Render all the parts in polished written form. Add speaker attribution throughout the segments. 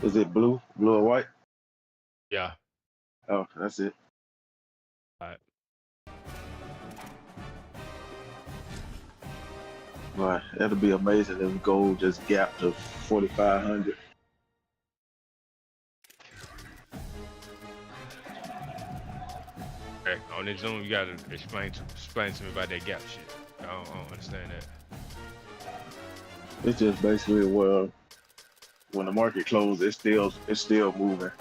Speaker 1: Is it blue or white?
Speaker 2: Yeah.
Speaker 1: Oh, that's it.
Speaker 2: All right.
Speaker 1: Right, that'll be amazing if gold just gapped to 4,500.
Speaker 2: Okay, on this Zoom, you gotta explain to me about that gap shit. I don't understand that.
Speaker 1: It's just basically where when the market closed, it's still moving.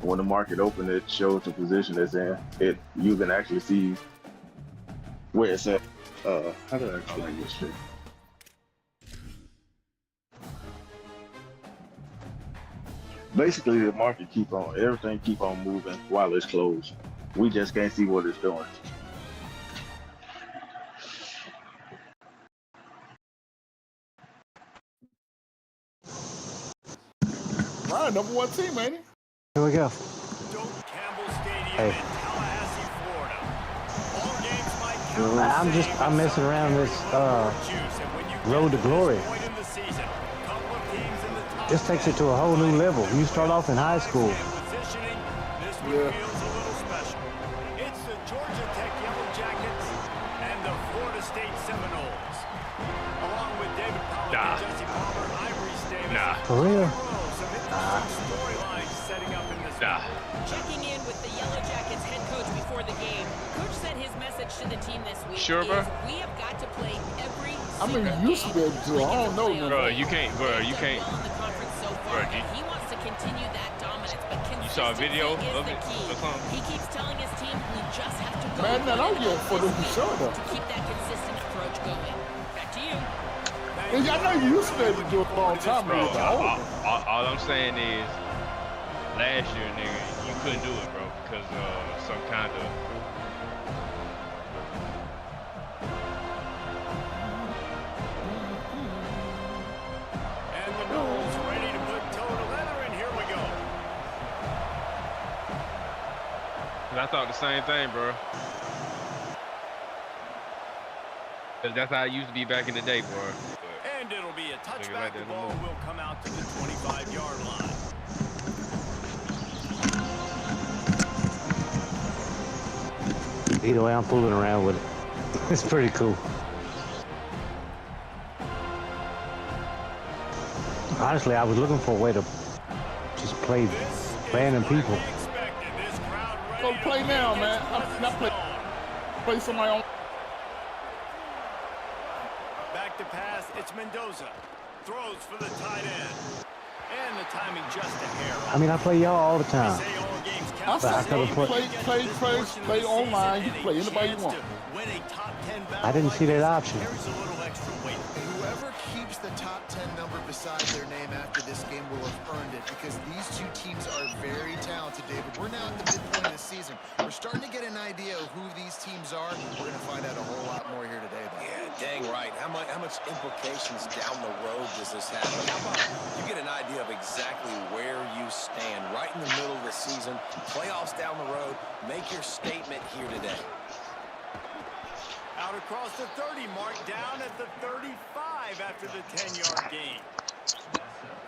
Speaker 1: When the market opened, it shows the position it's in. You can actually see where it's at. How do I explain this shit? Basically, the market everything keep on moving while it's closed. We just can't see what it's doing.
Speaker 3: Right, #1 team, ain't he?
Speaker 4: Here we go.
Speaker 5: Campbell Stadium in Tallahassee, Florida.
Speaker 4: I'm messing around this road to glory. This takes it to a whole new level. You start off in high school.
Speaker 5: Yeah. It's the Georgia Tech Yellow Jackets and the Florida State Seminoles. Along with David Pollock and Jesse Palmer, Ivory Davis.
Speaker 4: For real?
Speaker 5: Storylines setting up in this
Speaker 6: Checking in with the Yellow Jackets head coach before the game. Coach said his message to the team this week
Speaker 2: sure, bro?
Speaker 6: is we have got to play every
Speaker 3: I mean, you used to be able to do it. I don't know, man.
Speaker 2: Bro, you can't.
Speaker 6: He wants to continue that dominance, but
Speaker 2: you saw a video of it?
Speaker 6: He keeps telling his team we just have to go.
Speaker 3: Man, I don't get for them to show though.
Speaker 6: To keep that consistent approach going. Back to you.
Speaker 3: I know you used to be able to do it a long time
Speaker 2: bro.
Speaker 3: ago.
Speaker 2: All I'm saying is, last year, nigga, you couldn't do it, bro, because some kind of.
Speaker 5: And the Noles ready to put toe to leather, and here we go.
Speaker 2: I thought the same thing, bro. That's how it used to be back in the day, bro.
Speaker 5: And it'll be a touchback. The ball will come out to the 25-yard line.
Speaker 4: Either way, I'm fooling around with it. It's pretty cool. Honestly, I was looking for a way to just play random people.
Speaker 3: Go play now, man. Not play somebody on.
Speaker 5: Back to pass, it's Mendoza. Throws for the tight end. And the timing just a hair.
Speaker 4: I mean, I play y'all all the time.
Speaker 3: I play online. You play anybody you want.
Speaker 4: I didn't see that option.
Speaker 7: Whoever keeps the top 10 number beside their name after this game will have earned it, because these two teams are very talented, David. We're now at the midpoint of the season. We're starting to get an idea of who these teams are. We're going to find out a whole lot more here today, though.
Speaker 8: Yeah, dang right. How much implications down the road does this have? How about you get an idea of exactly where you stand right in the middle of the season, playoffs down the road, make your statement here today.
Speaker 5: Out across the 30 mark, down at the 35 after the 10-yard gain.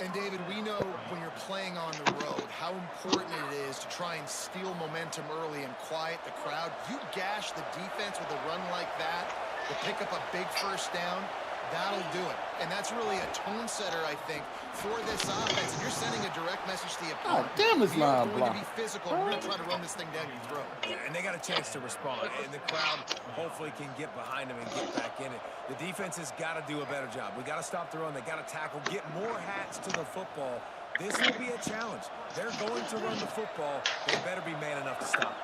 Speaker 7: And David, we know when you're playing on the road how important it is to try and steal momentum early and quiet the crowd. You gash the defense with a run like that, to pick up a big first down, that'll do it. And that's really a tone setter, I think, for this offense. And you're sending a direct message to the opponent.
Speaker 3: Oh, damn, it's line block.
Speaker 7: We're going to be physical. We're going to try to run this thing down your throat.
Speaker 8: Yeah, and they got a chance to respond. And the crowd hopefully can get behind them and get back in it. The defense has got to do a better job. We got to stop the run. They got to tackle, get more hats to the football. This will be a challenge. They're going to run the football. They better be man enough to stop.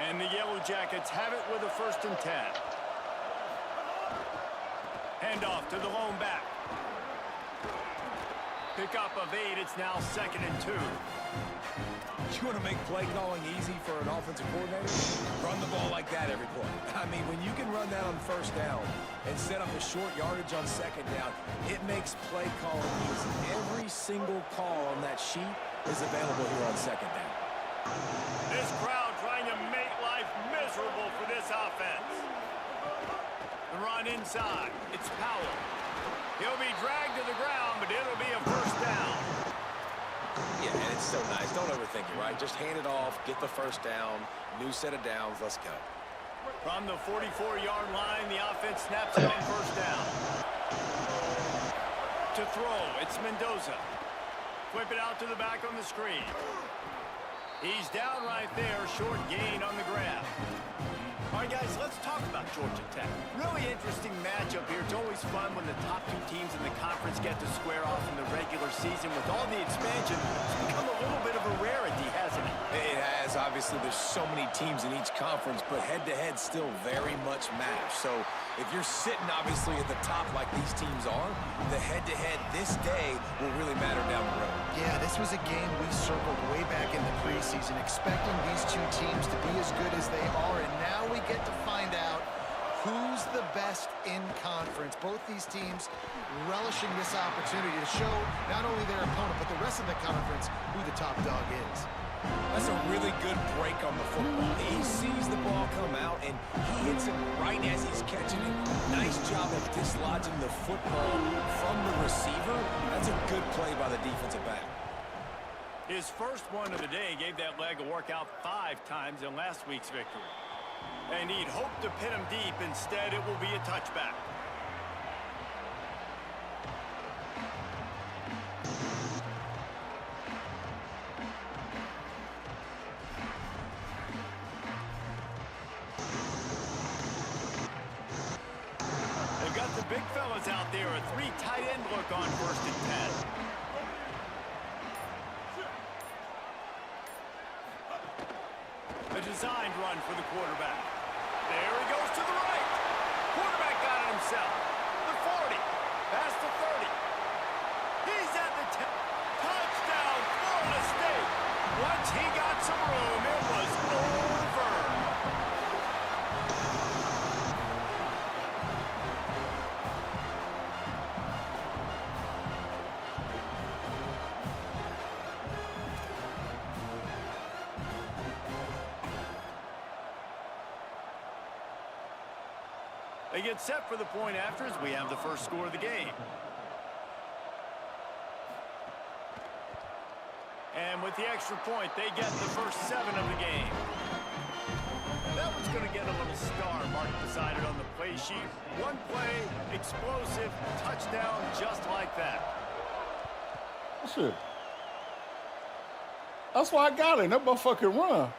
Speaker 5: And the Yellow Jackets have it with a 1st and 10. Handoff to the lone back. Pick up of 8. It's now 2nd and 2.
Speaker 8: You want to make play calling easy for an offensive coordinator? Run the ball like that every play. I mean, when you can run that on 1st down and set up a short yardage on 2nd down, it makes play calling easy. Every single call on that sheet is available here on 2nd down.
Speaker 5: This crowd trying to make life miserable for this offense. The run inside. It's Powell. He'll be dragged to the ground, but it'll be a 1st down.
Speaker 8: Just don't overthink it, right? Just hand it off, get the first down, new set of downs, let's go.
Speaker 5: From the 44-yard line, the offense snaps it on first down. To throw, it's Mendoza. Whip it out to the back on the screen. He's down right there, short gain on the grab. All right, guys, let's talk about Georgia Tech. Really interesting matchup here. It's always fun when the top two teams in the conference get to square off in the regular season. With all the expansion, it's become a little bit of a rarity, hasn't it?
Speaker 8: It has. Obviously, there's so many teams in each conference, but head-to-head still very much matters. So if you're sitting, obviously, at the top like these teams are, the head-to-head this day will really matter down the road.
Speaker 7: Yeah, this was a game we circled way back in the preseason, expecting these two teams to be as good as they are, and now we get to find out who's the best in conference. Both these teams relishing this opportunity to show not only their opponent, but the rest of the conference who the top dog is.
Speaker 8: That's a really good break on the football. He sees the ball come out, and he hits it right as he's catching it. Nice job of dislodging the football from the receiver. That's a good play by the defensive back.
Speaker 5: His first one of the day gave that leg a workout 5 times in last week's victory. And he'd hoped to pin him deep. Instead, it will be a touchback. They've got the big fellas out there. A 3 tight end look on 1st and 10. A designed run for the quarterback. There he goes to the right. Quarterback got it himself. The 40. Past the 30. He's at the 10. Touchdown, Florida State. Once he got some room, it was over. They get set for the point after as we have the first score of the game. And with the extra point, they get the first 7 of the game. That one's going to get a little star mark beside it on the play sheet. One play, explosive, touchdown, just like that.
Speaker 3: Shit. That's why I got it. That motherfucking run.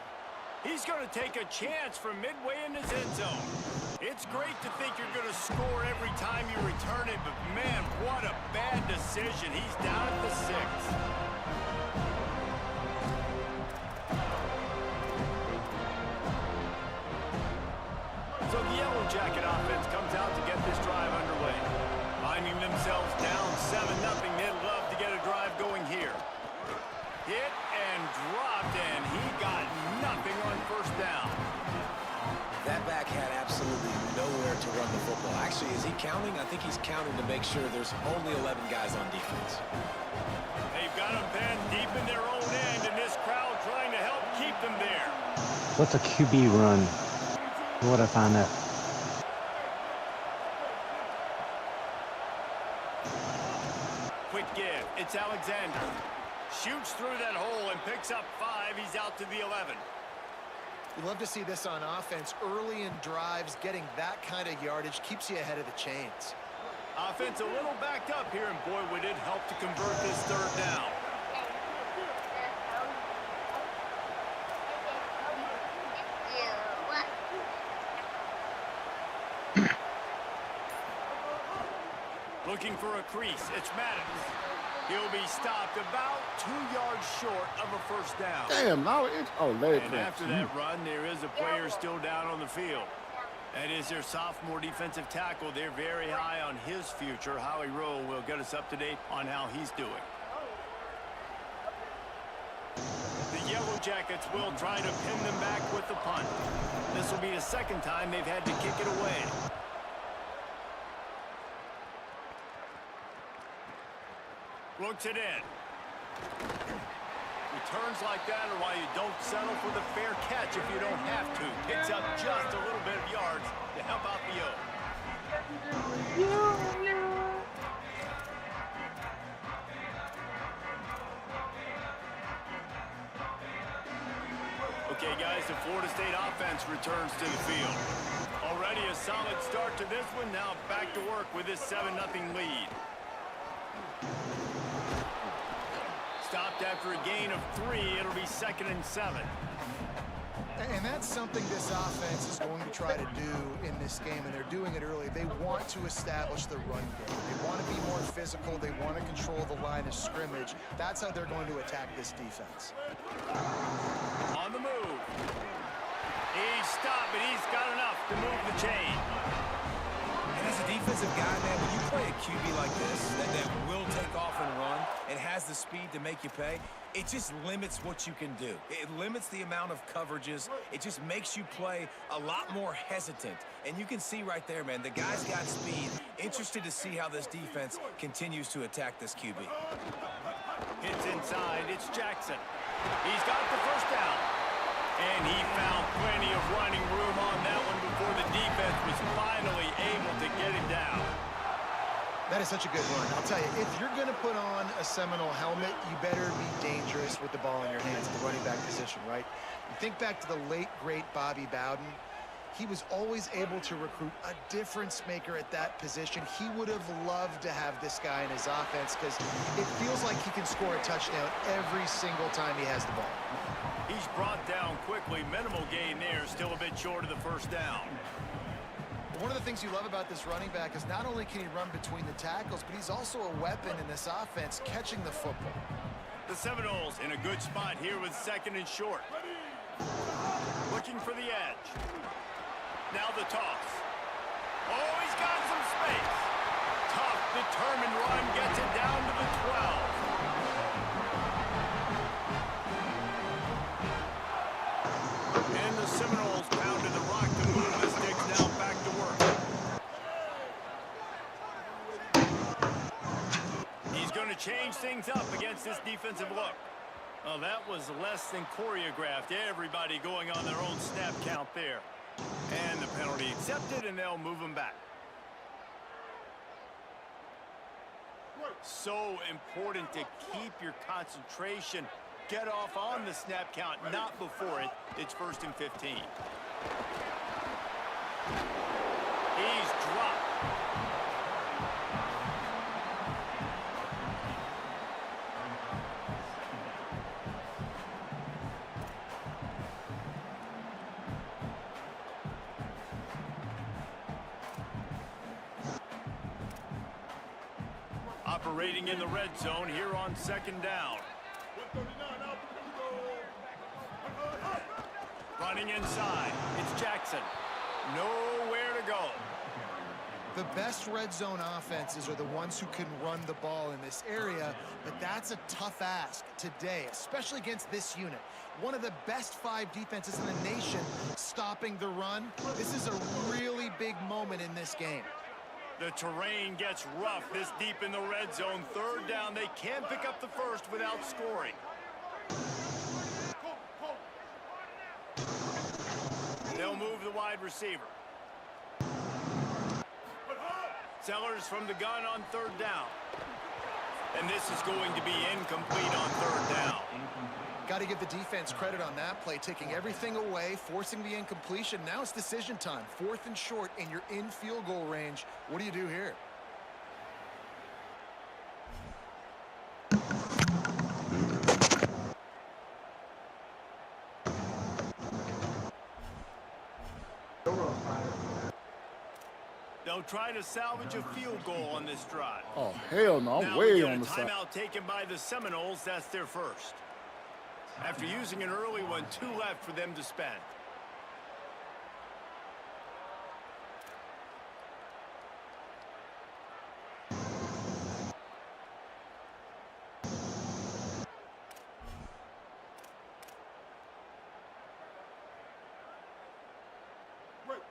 Speaker 5: He's going to take a chance from midway in his end zone. It's great to think you're going to score every time you return it, but man, what a bad decision. He's down at the 6. So the Yellow Jacket offense comes out to get this drive underway. Finding themselves down 7-0, they'd love to get a drive going here. Hit and dropped, and he got nothing on first down.
Speaker 8: That back had absolutely nowhere to run the football. Actually, is he counting? I think he's counting to make sure there's only 11 guys on defense.
Speaker 5: They've got them pinned deep in their own end, and this crowd trying to help keep them there.
Speaker 4: What's a QB run? What I find out.
Speaker 5: Quick give. It's Alexander. Shoots through that hole and picks up 5. He's out to the 11.
Speaker 7: You love to see this on offense. Early in drives, getting that kind of yardage keeps you ahead of the chains.
Speaker 5: Offense a little backed up here, and boy, would it help to convert this 3rd down. Looking for a crease. It's Madden. He'll be stopped about 2 yards short of a first down.
Speaker 3: Damn, now it's leg
Speaker 5: And after that run, there is a player still down on the field. That is their sophomore defensive tackle. They're very high on his future. Howie Rowe will get us up to date on how he's doing. The Yellow Jackets will try to pin them back with the punt. This will be the 2nd time they've had to kick it away. Looks it in. Returns like that are why you don't settle for the fair catch if you don't have to. Picks up just a little bit of yards to help out the O. Okay, guys, the Florida State offense returns to the field. Already a solid start to this one. Now back to work with this 7-0 lead. Stopped after a gain of 3. It'll be 2nd and 7.
Speaker 7: And that's something this offense is going to try to do in this game, and they're doing it early. They want to establish the run game. They want to be more physical. They want to control the line of scrimmage. That's how they're going to attack this defense.
Speaker 5: On the move. He's stopped, but he's got enough to move the chain.
Speaker 8: And as a defensive guy, man, when you play a QB like this that will take off and run and has the speed to make you pay, it just limits what you can do. It limits the amount of coverages. It just makes you play a lot more hesitant. And you can see right there, man, the guy's got speed. Interested to see how this defense continues to attack this QB.
Speaker 5: Hits inside. It's Jackson. He's got the first down. And he found plenty of running room on that one before the defense was finally able to get him down.
Speaker 7: That is such a good run. I'll tell you, if you're going to put on a Seminole helmet, you better be dangerous with the ball in your hands at the running back position, right? You think back to the late, great Bobby Bowden. He was always able to recruit a difference maker at that position. He would have loved to have this guy in his offense because it feels like he can score a touchdown every single time he has the ball.
Speaker 5: He's brought down quickly. Minimal gain there, still a bit short of the first down.
Speaker 7: One of the things you love about this running back is not only can he run between the tackles, but he's also a weapon in this offense catching the football.
Speaker 5: The Seminoles in a good spot here with 2nd and short. Looking for the edge. Now the toss. Oh, he's got some space. Tough, determined run gets it down to the 12. And the Seminoles pounded the rock to move the sticks now back to work. He's going to change things up against this defensive look. Oh, that was less than choreographed. Everybody going on their own snap count there. And the penalty accepted, and they'll move him back. So important to keep your concentration. Get off on the snap count, not before it. It's 1st and 15. He's dropped. Operating in the red zone here on 2nd down. Running inside. It's Jackson. Nowhere to go.
Speaker 7: The best red zone offenses are the ones who can run the ball in this area, but that's a tough ask today, especially against this unit. One of the best 5 defenses in the nation stopping the run. This is a really big moment in this game.
Speaker 5: The terrain gets rough this deep in the red zone. 3rd down. They can't pick up the first without scoring. They'll move the wide receiver. Sellers from the gun on 3rd down. And this is going to be incomplete on 3rd down.
Speaker 7: Got to give the defense credit on that play, taking everything away, forcing the incompletion. Now it's decision time. 4th and short, and you're in field goal range. What do you do here?
Speaker 5: They'll try to salvage a field goal on this drive.
Speaker 3: Oh, hell no. I'm
Speaker 5: Now
Speaker 3: way
Speaker 5: we get
Speaker 3: on
Speaker 5: a
Speaker 3: the side.
Speaker 5: timeout taken by the Seminoles. That's their first. After using an early one, 2 left for them to spend.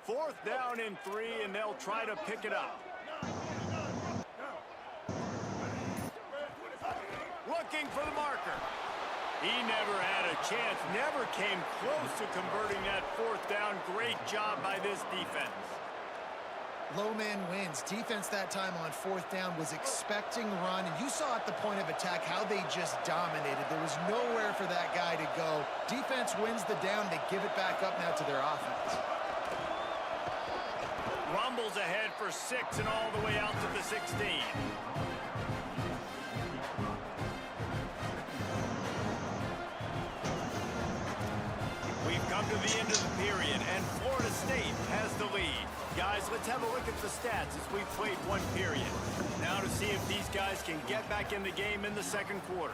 Speaker 5: Fourth down and 3, and they'll try to pick it up. Looking for the marker. He never had a chance, never came close to converting that 4th down. Great job by this defense.
Speaker 7: Low man wins. Defense that time on 4th down was expecting run, and you saw at the point of attack how they just dominated. There was nowhere for that guy to go. Defense wins the down. They give it back up now to their offense.
Speaker 5: Rumbles ahead for 6 and all the way out to the 16. We've come to the end of the period, and Florida State has the lead. Guys, let's have a look at the stats as we've played 1 period. Now to see if these guys can get back in the game in the 2nd quarter.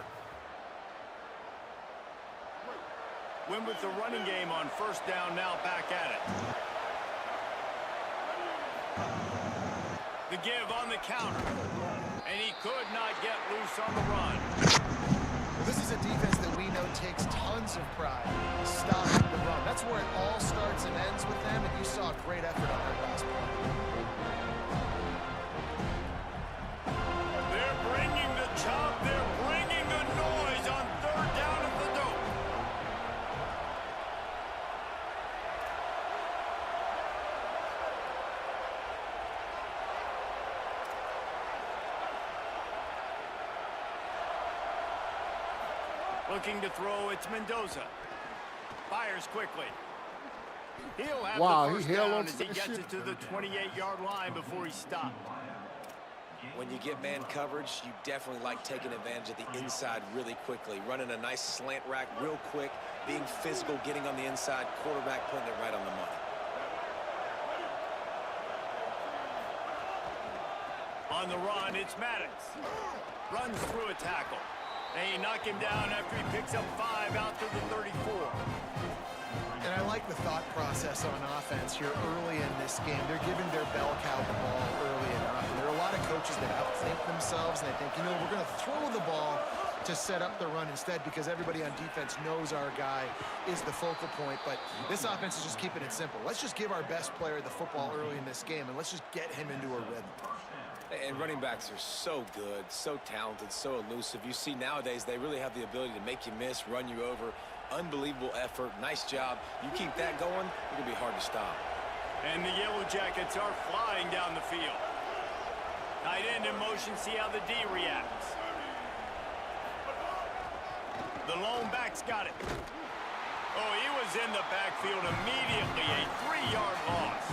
Speaker 5: Win with the running game on 1st down, now back at it. The give on the counter. And he could not get loose on the run.
Speaker 7: Well, this is a defense that we know takes tons of pride stopping the run. That's where it all starts and ends with them, and you saw a great effort on their last play.
Speaker 5: They're bringing the chop. They're bringing the noise on 3rd down at the dope. Looking to throw, it's Mendoza. Fires quickly. He'll have
Speaker 3: Wow,
Speaker 5: the
Speaker 3: he
Speaker 5: first
Speaker 3: held
Speaker 5: down
Speaker 3: on to
Speaker 5: as he
Speaker 3: that
Speaker 5: gets
Speaker 3: shit.
Speaker 5: it to the 28-yard line before he stopped.
Speaker 8: When you get man coverage, you definitely like taking advantage of the inside really quickly. Running a nice slant rack real quick, being physical, getting on the inside, quarterback putting it right on the money.
Speaker 5: On the run, it's Madden. Runs through a tackle. They knock him down after he picks up 5 out to the 34.
Speaker 7: And I like the thought process on offense here early in this game. They're giving their bell cow the ball early enough. And there are a lot of coaches that outthink themselves, and they think, you know, we're going to throw the ball to set up the run instead because everybody on defense knows our guy is the focal point. But this offense is just keeping it simple. Let's just give our best player the football early in this game, and let's just get him into a rhythm.
Speaker 8: And running backs are so good, so talented, so elusive. You see nowadays they really have the ability to make you miss, run you over. Unbelievable effort. Nice job. You keep that going, it'll be hard to stop.
Speaker 5: And the Yellow Jackets are flying down the field. Tight end in motion, see how the D reacts. The lone back's got it. Oh, he was in the backfield immediately. A 3-yard loss.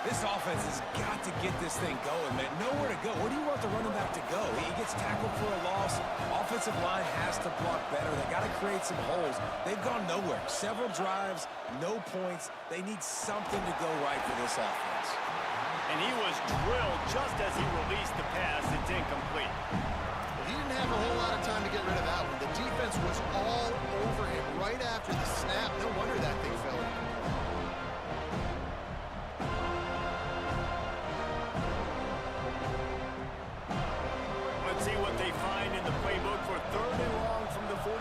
Speaker 8: This offense has got to get this thing going, man. Nowhere to go. Where do you want the running back to go? He gets tackled for a loss. Offensive line has to block better. They got to create some holes. They've gone nowhere. Several drives, no points. They need something to go right for this offense.
Speaker 5: And he was drilled just as he released the pass. It's incomplete.
Speaker 7: Well, he didn't have a whole lot of time to get rid of that one. The defense was all over him right after the snap. No wonder that thing fell in.
Speaker 5: Let's see what they find in the playbook for 3rd and long from the 43.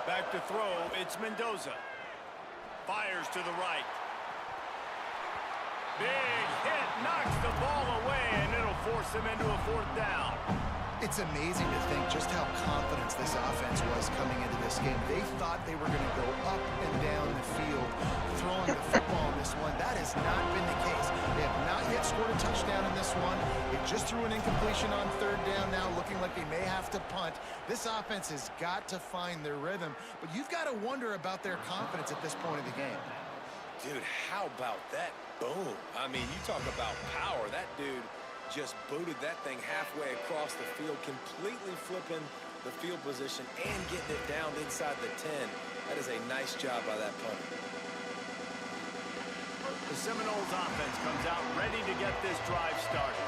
Speaker 5: Back to throw, it's Mendoza. Fires to the right. Big hit, knocks the ball away, and it'll force him into a 4th down.
Speaker 7: It's amazing to think just how confident this offense was coming into this game. They thought they were going to go up and down the field throwing the football in this one. That has not been the case. They have not yet scored a touchdown in this one. They just threw an incompletion on 3rd down now, looking like they may have to punt. This offense has got to find their rhythm, but you've got to wonder about their confidence at this point of the game.
Speaker 8: Dude, how about that boom? I mean, you talk about power. That dude just booted that thing halfway across the field, completely flipping the field position and getting it down inside the 10. That is a nice job by that punter.
Speaker 5: The Seminoles offense comes out ready to get this drive started.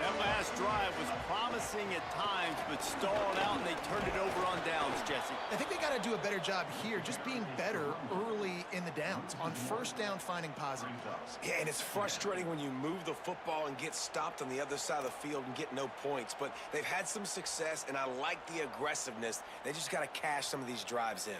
Speaker 5: That last drive was promising at times, but stalled out, and they turned it over on downs, Jesse.
Speaker 7: I think they got to do a better job here, just being better early in the downs. On 1st down, finding positive plays.
Speaker 8: Yeah, and it's frustrating when you move the football and get stopped on the other side of the field and get no points. But they've had some success, and I like the aggressiveness. They just got to cash some of these drives in.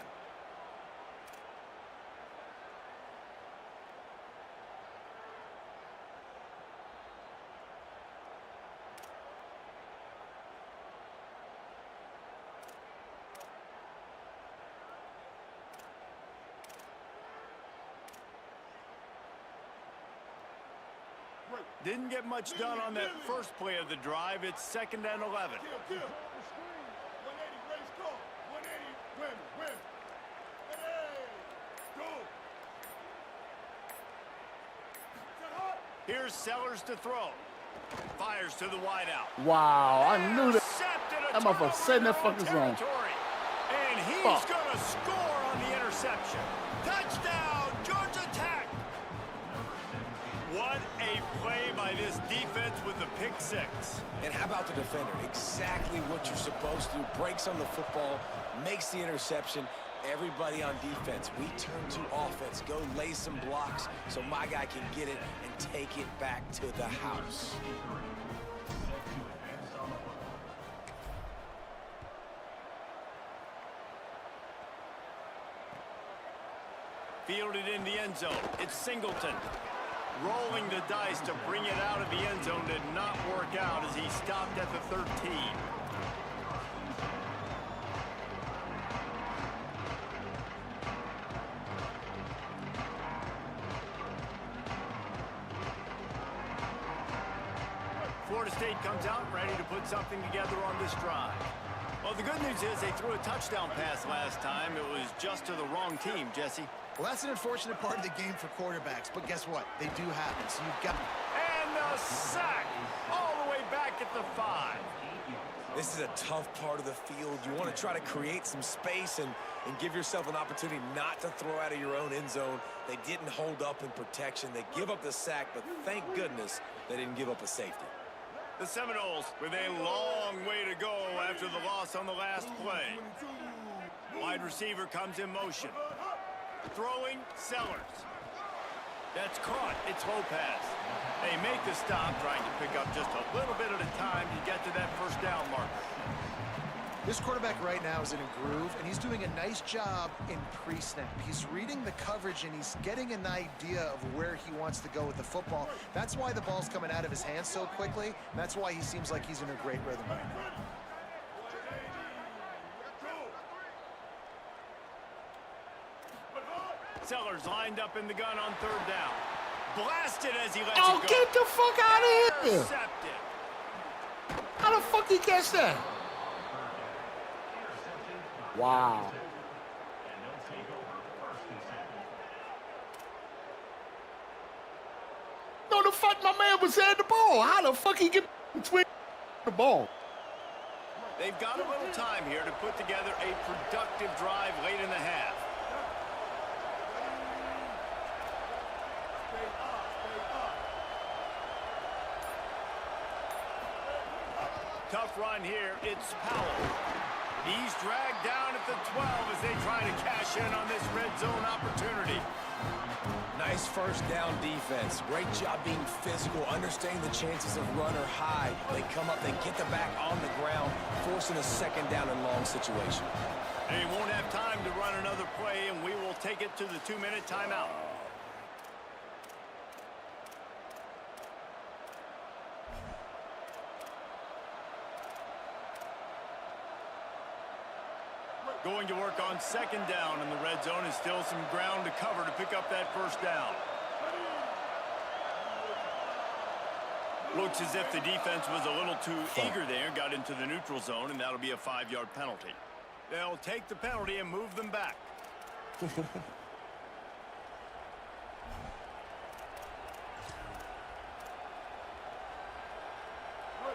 Speaker 5: didn't get much done on that first play of the drive. It's 2nd and 11.
Speaker 3: Kill. 180, race call. 180, win. 180, go.
Speaker 5: Here's Sellers to throw. Fires to the wideout.
Speaker 3: Wow, I knew that.
Speaker 5: That
Speaker 3: motherfucker setting that fucking zone.
Speaker 5: And he's going to score on the interception. Touchdown, Georgia Tech. What a play by this defense with the pick 6.
Speaker 8: And how about the defender? Exactly what you're supposed to. Breaks on the football, makes the interception. Everybody on defense, we turn to offense. Go lay some blocks so my guy can get it and take it back to the house.
Speaker 5: Fielded in the end zone. It's Singleton. Rolling the dice to bring it out of the end zone did not work out as he stopped at the 13. Florida State comes out ready to put something together on this drive. Well, the good news is they threw a touchdown pass last time. It was just to the wrong team, Jesse.
Speaker 7: Well, that's an unfortunate part of the game for quarterbacks, but guess what? They do happen, so you've got...
Speaker 5: And the sack all the way back at the 5.
Speaker 8: This is a tough part of the field. You want to try to create some space and give yourself an opportunity not to throw out of your own end zone. They didn't hold up in protection. They give up the sack, but thank goodness they didn't give up a safety.
Speaker 5: The Seminoles with a long way to go after the loss on the last play. Wide receiver comes in motion. Throwing, Sellers. That's caught. It's Lopez. They make the stop, trying to pick up just a little bit at a time to get to that first down marker.
Speaker 7: This quarterback right now is in a groove, and he's doing a nice job in pre-snap. He's reading the coverage, and he's getting an idea of where he wants to go with the football. That's why the ball's coming out of his hands so quickly, and that's why he seems like he's in a great rhythm right now.
Speaker 5: Sellers lined up in the gun on 3rd down. Blasted as he lets
Speaker 3: Oh,
Speaker 5: it go.
Speaker 3: get the fuck out of here!
Speaker 5: Intercepted.
Speaker 3: How the fuck he catch that? Wow. No, the fuck my man was at the ball. How the fuck he get between the ball?
Speaker 5: They've got a little time here to put together a productive drive late in the half. Tough run here. It's Powell. He's dragged down at the 12 as they try to cash in on this red zone opportunity.
Speaker 8: Nice first down defense. Great job being physical, understanding the chances of run or high. They come up, they get the back on the ground, forcing a 2nd down and long situation.
Speaker 5: They won't have time to run another play, and we will take it to the 2-minute timeout. Going to work on 2nd down in the red zone, and still some ground to cover to pick up that first down. Looks as if the defense was a little too eager there, got into the neutral zone, and that'll be a 5-yard penalty. They'll take the penalty and move them back.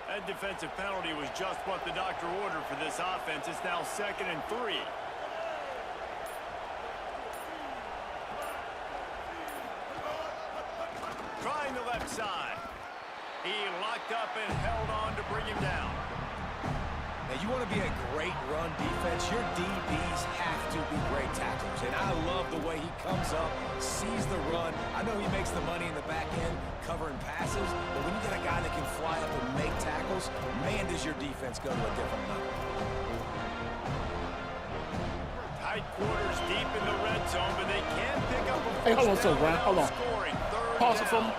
Speaker 5: That defensive penalty was just what the doctor ordered for this offense. It's now 2nd and 3. Trying the left side. He locked up and held on to bring him down.
Speaker 8: Now, you want to be a great run defense, your DBs have to be great tacklers. And I love the way he comes up, sees the run. I know he makes the money in the back end covering passes, but when you got a guy that can fly up and make tackles, man, does your defense go to a different level.
Speaker 5: Tight quarters deep in the red zone, but they can pick up a first
Speaker 3: Hey, hold on a
Speaker 5: down
Speaker 3: second, Brian. Hold on.
Speaker 5: without scoring. 3rd
Speaker 3: Pause it
Speaker 5: down.
Speaker 3: for me.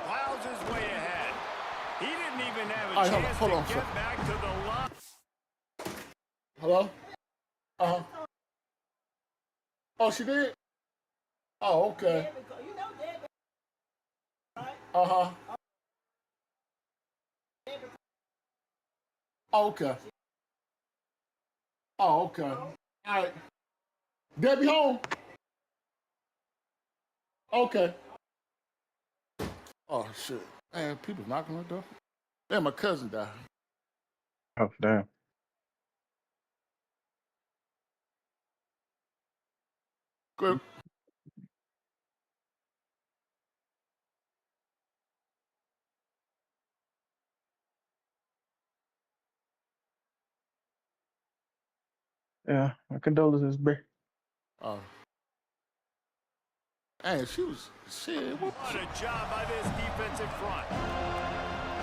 Speaker 5: Plows his way ahead. He didn't even have a
Speaker 3: All right,
Speaker 5: chance
Speaker 3: hold on,
Speaker 5: to
Speaker 3: sir.
Speaker 5: get back to the line.
Speaker 3: Hello? Oh, she did? Oh, okay. Uh-huh. Oh, okay. Oh, okay. All right. Debbie home? Okay. Oh, shit. Man, people knocking on the door. Yeah, my cousin died.
Speaker 1: Oh, damn.
Speaker 3: Good.
Speaker 1: Yeah, my condolences, bro.
Speaker 3: Oh. Hey, she was, shit, what?
Speaker 5: What a job by this defensive front.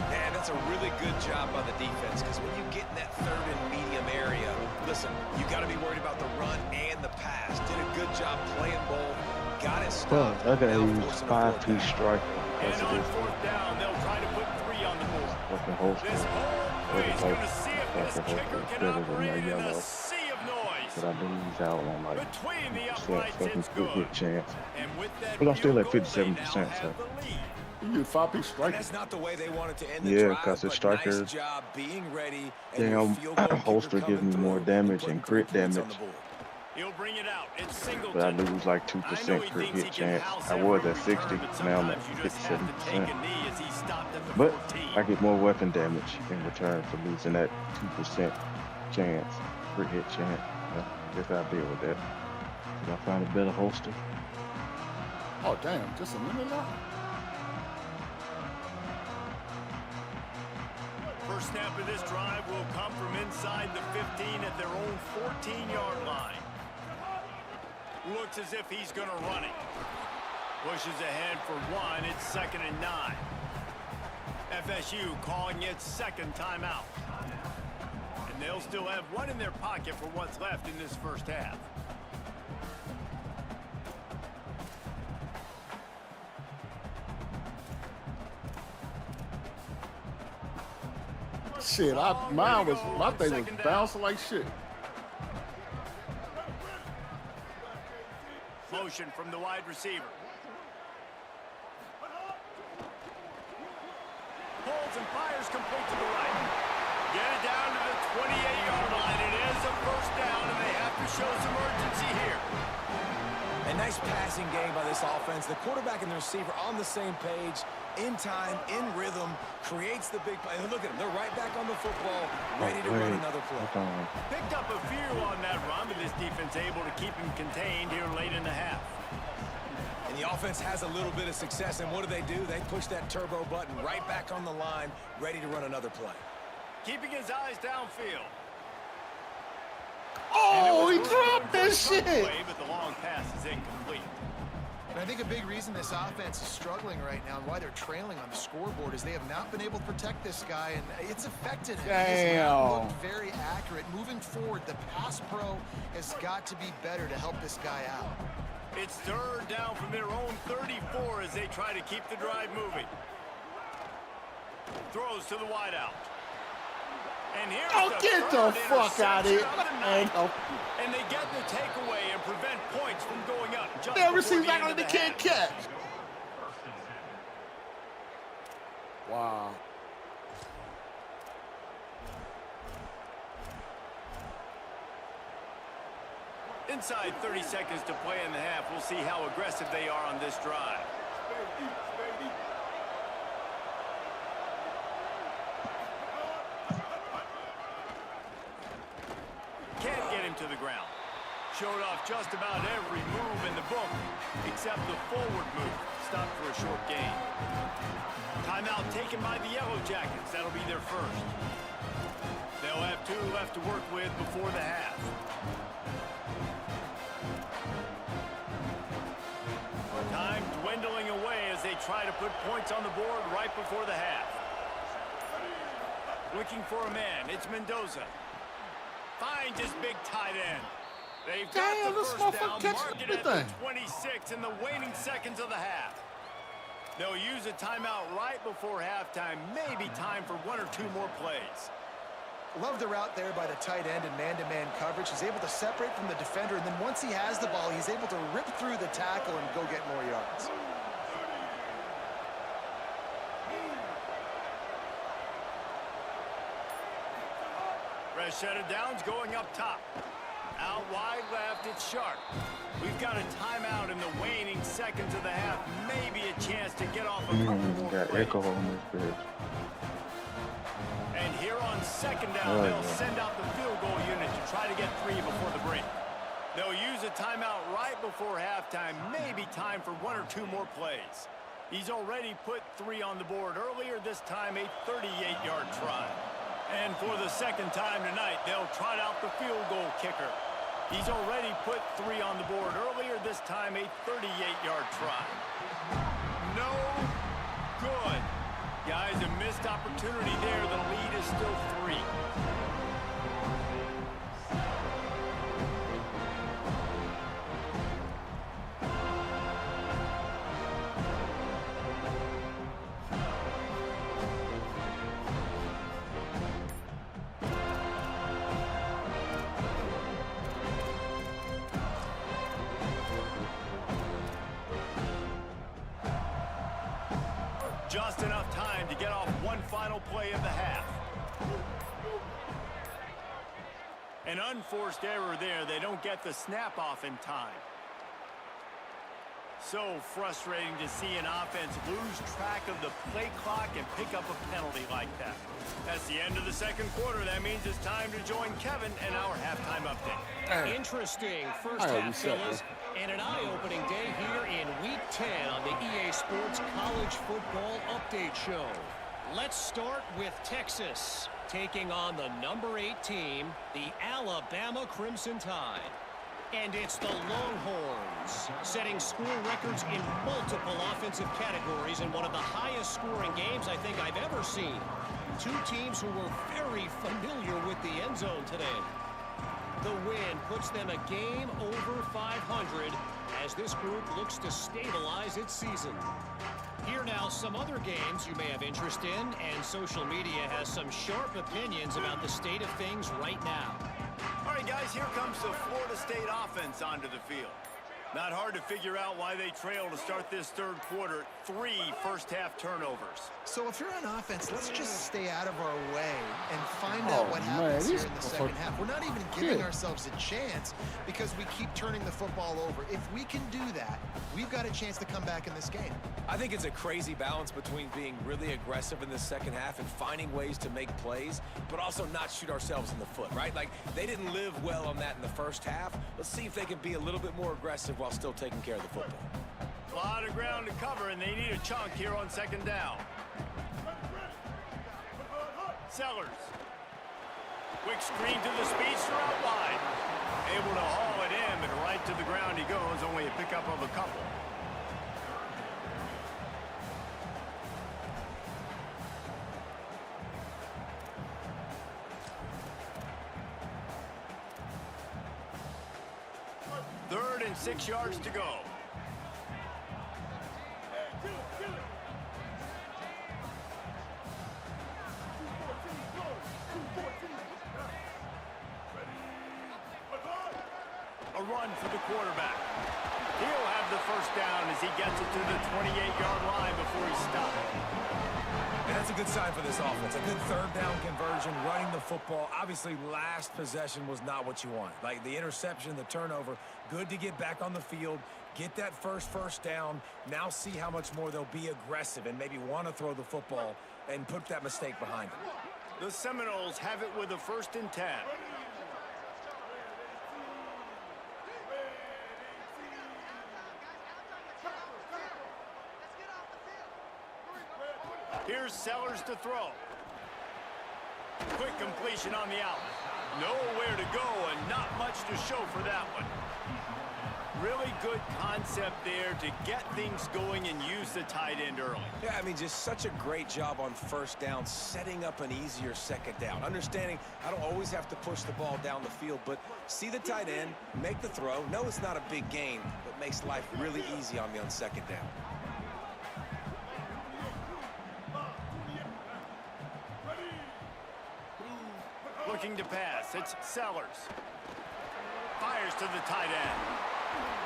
Speaker 8: Man, that's a really good job by the defense, because when you get in that third and medium area, listen, you got to be worried about the run and the pass. Did a good job playing both. Got it stopped.
Speaker 1: I gotta
Speaker 8: Now
Speaker 1: use
Speaker 8: forcing a
Speaker 1: 5-2
Speaker 8: fourth
Speaker 1: striker.
Speaker 5: And
Speaker 1: That's
Speaker 5: on
Speaker 1: it.
Speaker 5: fourth down, they'll try to put 3 on the board.
Speaker 1: Fucking holster.
Speaker 5: This whole play is going to see if this
Speaker 1: Fucking
Speaker 5: kicker
Speaker 1: holster
Speaker 5: can
Speaker 1: better than
Speaker 5: operate
Speaker 1: my
Speaker 5: in a
Speaker 1: yellow.
Speaker 5: sea of noise.
Speaker 1: But I lose out on like
Speaker 5: Between the
Speaker 1: 2%
Speaker 5: uprights,
Speaker 1: fucking
Speaker 5: it's
Speaker 1: quick
Speaker 5: good.
Speaker 1: hit chance.
Speaker 5: And with that
Speaker 1: But I'm still at
Speaker 5: field goal, they
Speaker 1: 57%,
Speaker 5: now
Speaker 1: so.
Speaker 5: have the lead.
Speaker 3: You get 5-piece
Speaker 8: And
Speaker 3: striker.
Speaker 8: that's not the way they wanted to end the
Speaker 1: Yeah,
Speaker 8: drive,
Speaker 1: because the
Speaker 8: but
Speaker 1: striker,
Speaker 8: nice job being ready, and
Speaker 1: damn,
Speaker 8: your field goal kicker
Speaker 1: holster gives
Speaker 8: coming
Speaker 1: me more
Speaker 8: through
Speaker 1: damage
Speaker 8: putting
Speaker 1: and
Speaker 8: 3
Speaker 1: crit
Speaker 8: points on
Speaker 1: damage.
Speaker 8: the board.
Speaker 5: He'll bring it out. It's Singleton.
Speaker 1: But I lose like
Speaker 5: I know
Speaker 1: 2%
Speaker 5: he
Speaker 1: crit
Speaker 5: thinks he
Speaker 1: hit
Speaker 5: can
Speaker 1: chance.
Speaker 5: house
Speaker 1: I was
Speaker 5: every
Speaker 1: at 60,
Speaker 5: return, but
Speaker 1: now I'm at
Speaker 5: sometimes you just have to take a
Speaker 1: 57%.
Speaker 5: knee as he stopped at the
Speaker 1: But
Speaker 5: 14.
Speaker 1: I get more weapon damage in return for losing that 2% chance, crit hit chance. Guess I'll deal with that. Did I find a better holster?
Speaker 3: Oh, damn, just a minute now?
Speaker 5: First snap of this drive will come from inside the 15 at their own 14-yard line. Looks as if he's going to run it. Pushes ahead for 1. It's 2nd and 9. FSU calling its second timeout. And they'll still have 1 in their pocket for what's left in this first half.
Speaker 3: Shit, my thing was bouncing like shit.
Speaker 5: Motion from the wide receiver. Holds and fires complete to the right. Get it down to the 28-yard line. It is a first down, and they have to show some urgency here.
Speaker 8: A nice passing game by this offense. The quarterback and the receiver on the same page, in time, in rhythm, creates the big play. And look at them. They're right back on the football, ready to run another play.
Speaker 5: Picked up a few on that run, but this defense able to keep him contained here late in the half.
Speaker 8: And the offense has a little bit of success, and what do? They push that turbo button right back on the line, ready to run another play.
Speaker 5: Keeping his eyes downfield.
Speaker 3: Oh, he dropped that shit.
Speaker 5: But the long pass is incomplete.
Speaker 7: And I think a big reason this offense is struggling right now and why they're trailing on the scoreboard is they have not been able to protect this guy, and it's affected him. He has not looked very accurate. Moving forward, the pass pro has got to be better to help this guy out.
Speaker 5: It's 3rd down from their own 34 as they try to keep the drive moving. Throws to the wideout. And here's
Speaker 3: Get the fuck out of here.
Speaker 5: And they get the takeaway and prevent points from going up.
Speaker 3: Damn, receiver's not going to can't catch. Wow.
Speaker 5: Inside 30 seconds to play in the half. We'll see how aggressive they are on this drive. Can't get him to the ground. Showed off just about every move in the book, except the forward move. Stopped for a short gain. Timeout taken by the Yellow Jackets. That'll be their first. They'll have 2 left to work with before the half. Time dwindling away as they try to put points on the board right before the half. Looking for a man. It's Mendoza. Finds his big tight end. They've got the first down, marked it at the 26 in the waning seconds of the half. They'll use a timeout right before halftime. Maybe time for 1 or 2 more plays.
Speaker 7: Love the route there by the tight end in man-to-man coverage. He's able to separate from the defender, and then once he has the ball, he's able to rip through the tackle and go get more yards.
Speaker 5: Fresh set of downs going up top. Out wide left, it's Sharp. We've got a timeout in the waning seconds of the half. Maybe a chance to get off a couple more plays. And here on second down, they'll send out the field goal unit to try to get 3 before the break. They'll use a timeout right before halftime. Maybe time for 1 or 2 more plays. He's already put 3 on the board earlier, this time a 38-yard try. And for the second time tonight, they'll trot out the field goal kicker. He's already put 3 on the board earlier, this time a 38-yard try. No good. Guys, a missed opportunity there. The lead is still 3. Just enough time to get off one final play of the half. An unforced error there. They don't get the snap off in time. So frustrating to see an offense lose track of the play clock and pick up a penalty like that. That's the end of the second quarter. That means it's time to join Kevin and our halftime update.
Speaker 3: Interesting first half, fellas, and an eye-opening day here in Week 10 on the EA Sports College Football Update Show. Let's start with Texas, taking on the number 8 team, the Alabama Crimson Tide. And it's the Longhorns, setting score records in multiple offensive categories in one of the highest scoring games I think I've ever seen. 2 teams who were very familiar with the end zone today. The win puts them a game over 500 as this group looks to stabilize its season. Here now some other games you may have interest in, and social media has some sharp opinions about the state of things right now.
Speaker 5: All right, guys, here comes the Florida State offense onto the field. Not hard to figure out why they trail to start this third quarter. 3 first-half turnovers.
Speaker 7: So if you're on offense, let's just stay out of our way and find out what happens here in the second half. We're not even giving ourselves a chance because we keep turning the football over. If we can do that, we've got a chance to come back in this game.
Speaker 8: I think it's a crazy balance between being really aggressive in the second half and finding ways to make plays, but also not shoot ourselves in the foot, right? Like, they didn't live well on that in the first half. Let's see if they can be a little bit more aggressive while still taking care of the football.
Speaker 5: A lot of ground to cover, and they need a chunk here on second down. Sellers. Quick screen to the speedster out wide. Able to haul it in, but right to the ground he goes. Only a pickup of a couple. Third and 6 yards to go. A run for the quarterback. He'll have the first down as he gets it to the 28-yard line before he stopped.
Speaker 8: And that's a good sign for this offense. A good third down conversion, running the football. Obviously, last possession was not what you want. Like the interception, the turnover, good to get back on the field, get that first down. Now see how much more they'll be aggressive and maybe want to throw the football and put that mistake behind them.
Speaker 5: The Seminoles have it with a 1st and 10. Here's Sellers to throw. Quick completion on the outlet. Nowhere to go and not much to show for that one. Really good concept there to get things going and use the tight end early.
Speaker 8: Yeah, I mean, just such a great job on first down, setting up an easier second down. Understanding I don't always have to push the ball down the field, but see the tight end, make the throw. No, it's not a big gain, but makes life really easy on me on second down.
Speaker 5: looking to pass. It's Sellers. Fires to the tight end.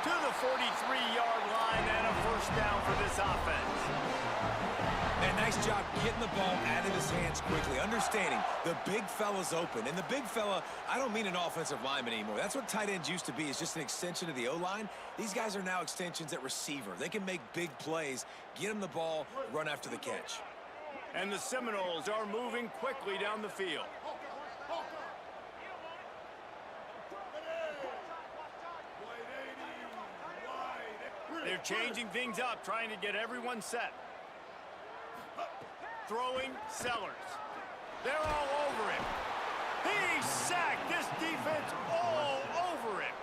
Speaker 5: To the 43-yard line and a first down for this offense.
Speaker 8: And nice job getting the ball out of his hands quickly, understanding the big fella's open. And the big fella, I don't mean an offensive lineman anymore. That's what tight ends used to be, is just an extension of the O-line. These guys are now extensions at receiver. They can make big plays, get him the ball, run after the catch.
Speaker 5: And the Seminoles are moving quickly down the field. They're changing things up, trying to get everyone set. Throwing Sellers. They're all over him. He's sacked. This defense all over him.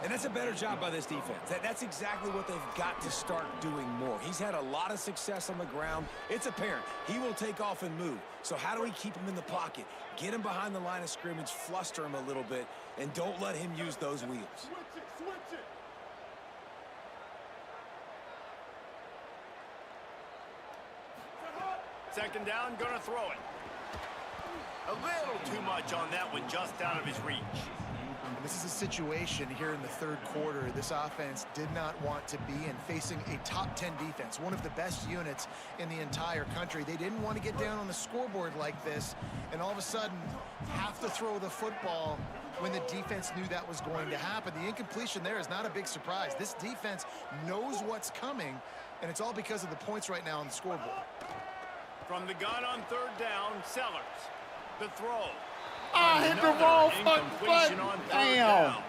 Speaker 8: And that's a better job by this defense. That's exactly what they've got to start doing more. He's had a lot of success on the ground. It's apparent he will take off and move. So how do we keep him in the pocket? Get him behind the line of scrimmage, fluster him a little bit, and don't let him use those wheels.
Speaker 5: Switch it. Second down, gonna throw it. A little too much on that one, just out of his reach.
Speaker 7: This is a situation here in the third quarter this offense did not want to be in, facing a top 10 defense, one of the best units in the entire country. They didn't want to get down on the scoreboard like this and all of a sudden have to throw the football when the defense knew that was going to happen. The incompletion there is not a big surprise. This defense knows what's coming, and it's all because of the points right now on the scoreboard.
Speaker 5: From the gun on third down, Sellers. The throw.
Speaker 9: I hit the wrong fucking button. Damn.